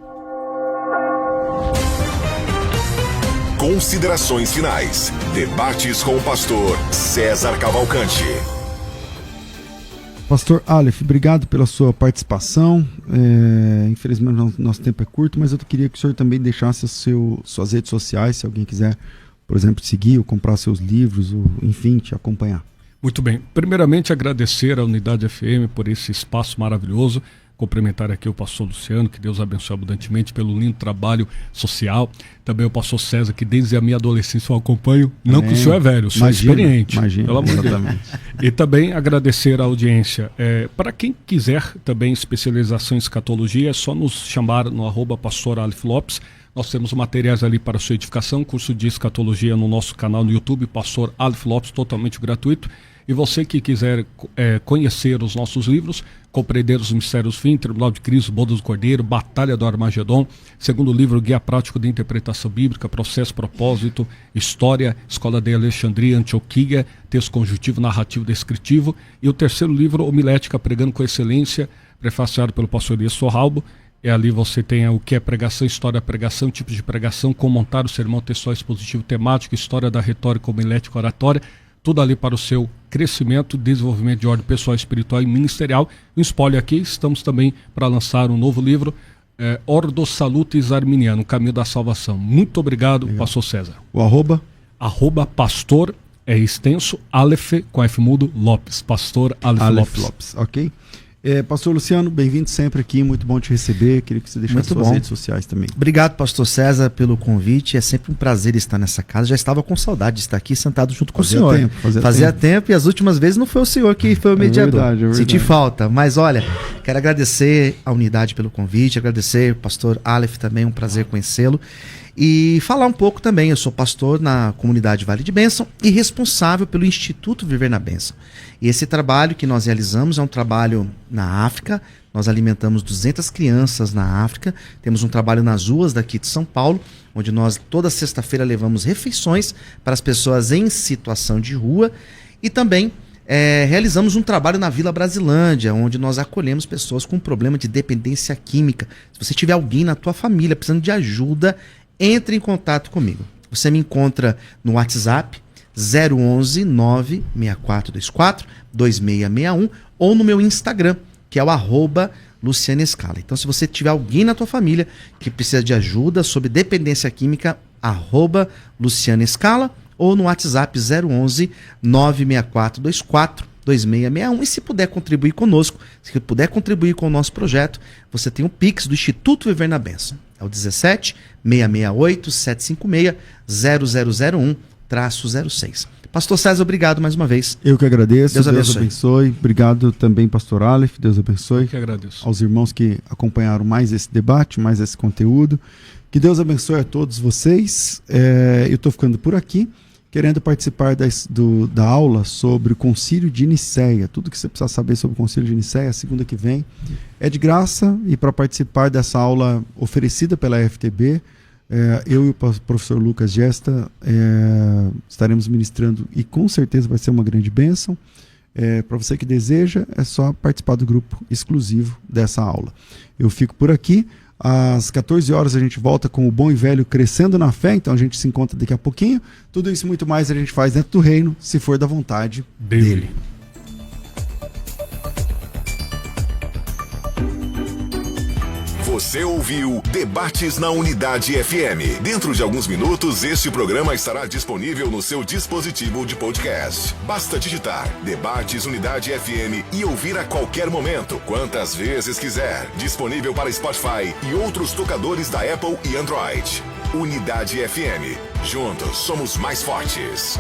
Considerações finais. Debates com o pastor César Cavalcante. Pastor Aleph, obrigado pela sua participação. Infelizmente, nosso tempo é curto, mas eu queria que o senhor também deixasse suas redes sociais, se alguém quiser, por exemplo, te seguir ou comprar seus livros, ou enfim, te acompanhar. Muito bem. Primeiramente, agradecer à Unidade FM por esse espaço maravilhoso. Cumprimentar aqui o pastor Luciano, que Deus abençoe abundantemente pelo lindo trabalho social. Também o pastor César, que desde a minha adolescência eu acompanho. Não que o senhor é velho, eu sou experiente. Pelo amor de Deus. E também agradecer à audiência. Para quem quiser também especialização em escatologia, é só nos chamar no @pastor Aleph Lopes. Nós temos materiais ali para sua edificação, curso de escatologia no nosso canal no YouTube, Pastor Aleph Lopes, totalmente gratuito. E você que quiser conhecer os nossos livros, Compreender os Mistérios do Fim, Tribunal de Cristo, Bodas do Cordeiro, Batalha do Armagedon, segundo livro, Guia Prático de Interpretação Bíblica, Processo, Propósito, História, Escola de Alexandria, Antioquia, Texto Conjuntivo, Narrativo, Descritivo, e o terceiro livro, Homilética, Pregando com Excelência, prefaciado pelo pastor Elias Sorralbo. E ali você tem o que é pregação, história da pregação, tipos de pregação, como montar o sermão textual expositivo temático, história da retórica, homilética, oratória, tudo ali para o seu crescimento, desenvolvimento de ordem pessoal, espiritual e ministerial. Um spoiler aqui, estamos também para lançar um novo livro, Ordo Salutis Arminiano, Caminho da Salvação. Muito obrigado, pastor César. O arroba? Arroba pastor, extenso, Aleph, com F mudo, Lopes. Pastor Aleph Lopes. Ok. Pastor Luciano, bem-vindo sempre aqui, muito bom te receber. Queria que você deixasse suas redes sociais também. Obrigado, pastor César, pelo convite. É sempre um prazer estar nessa casa. Já estava com saudade de estar aqui sentado junto com o senhor. Fazia tempo e as últimas vezes não foi o senhor que foi o mediador. É verdade. Senti falta. Mas olha, quero agradecer a unidade pelo convite, agradecer o pastor Aleph também, um prazer conhecê-lo. E falar um pouco também, eu sou pastor na comunidade Vale de Bênção e responsável pelo Instituto Viver na Bênção. E esse trabalho que nós realizamos é um trabalho na África, nós alimentamos 200 crianças na África, temos um trabalho nas ruas daqui de São Paulo, onde nós toda sexta-feira levamos refeições para as pessoas em situação de rua e também realizamos um trabalho na Vila Brasilândia, onde nós acolhemos pessoas com problema de dependência química. Se você tiver alguém na tua família precisando de ajuda, entre em contato comigo. Você me encontra no WhatsApp 011 96424 2661 ou no meu Instagram, que é o @Luciana Escala. Então, se você tiver alguém na tua família que precisa de ajuda sobre dependência química, @Luciana Escala ou no WhatsApp 011 96424 2661. E se puder contribuir conosco, se puder contribuir com o nosso projeto, você tem o Pix do Instituto Viver na Bênção. É o 17 668 756 0001-06. Pastor César, obrigado mais uma vez. Eu que agradeço. Deus abençoe. Obrigado também, pastor Aleph. Deus abençoe. Eu que agradeço. Aos irmãos que acompanharam mais esse debate, mais esse conteúdo. Que Deus abençoe a todos vocês. Eu estou ficando por aqui, querendo participar da aula sobre o Concílio de Nicéia. Tudo que você precisa saber sobre o Concílio de Nicéia, segunda que vem, é de graça. E para participar dessa aula oferecida pela FTB, eu e o professor Lucas Gesta estaremos ministrando e com certeza vai ser uma grande bênção. Para você que deseja, é só participar do grupo exclusivo dessa aula. Eu fico por aqui. Às 14 horas a gente volta com o bom e velho Crescendo na Fé, então a gente se encontra daqui a pouquinho. Tudo isso e muito mais a gente faz dentro do reino, se for da vontade dele. Você ouviu Debates na Unidade FM. Dentro de alguns minutos, este programa estará disponível no seu dispositivo de podcast. Basta digitar Debates Unidade FM e ouvir a qualquer momento, quantas vezes quiser. Disponível para Spotify e outros tocadores da Apple e Android. Unidade FM. Juntos somos mais fortes.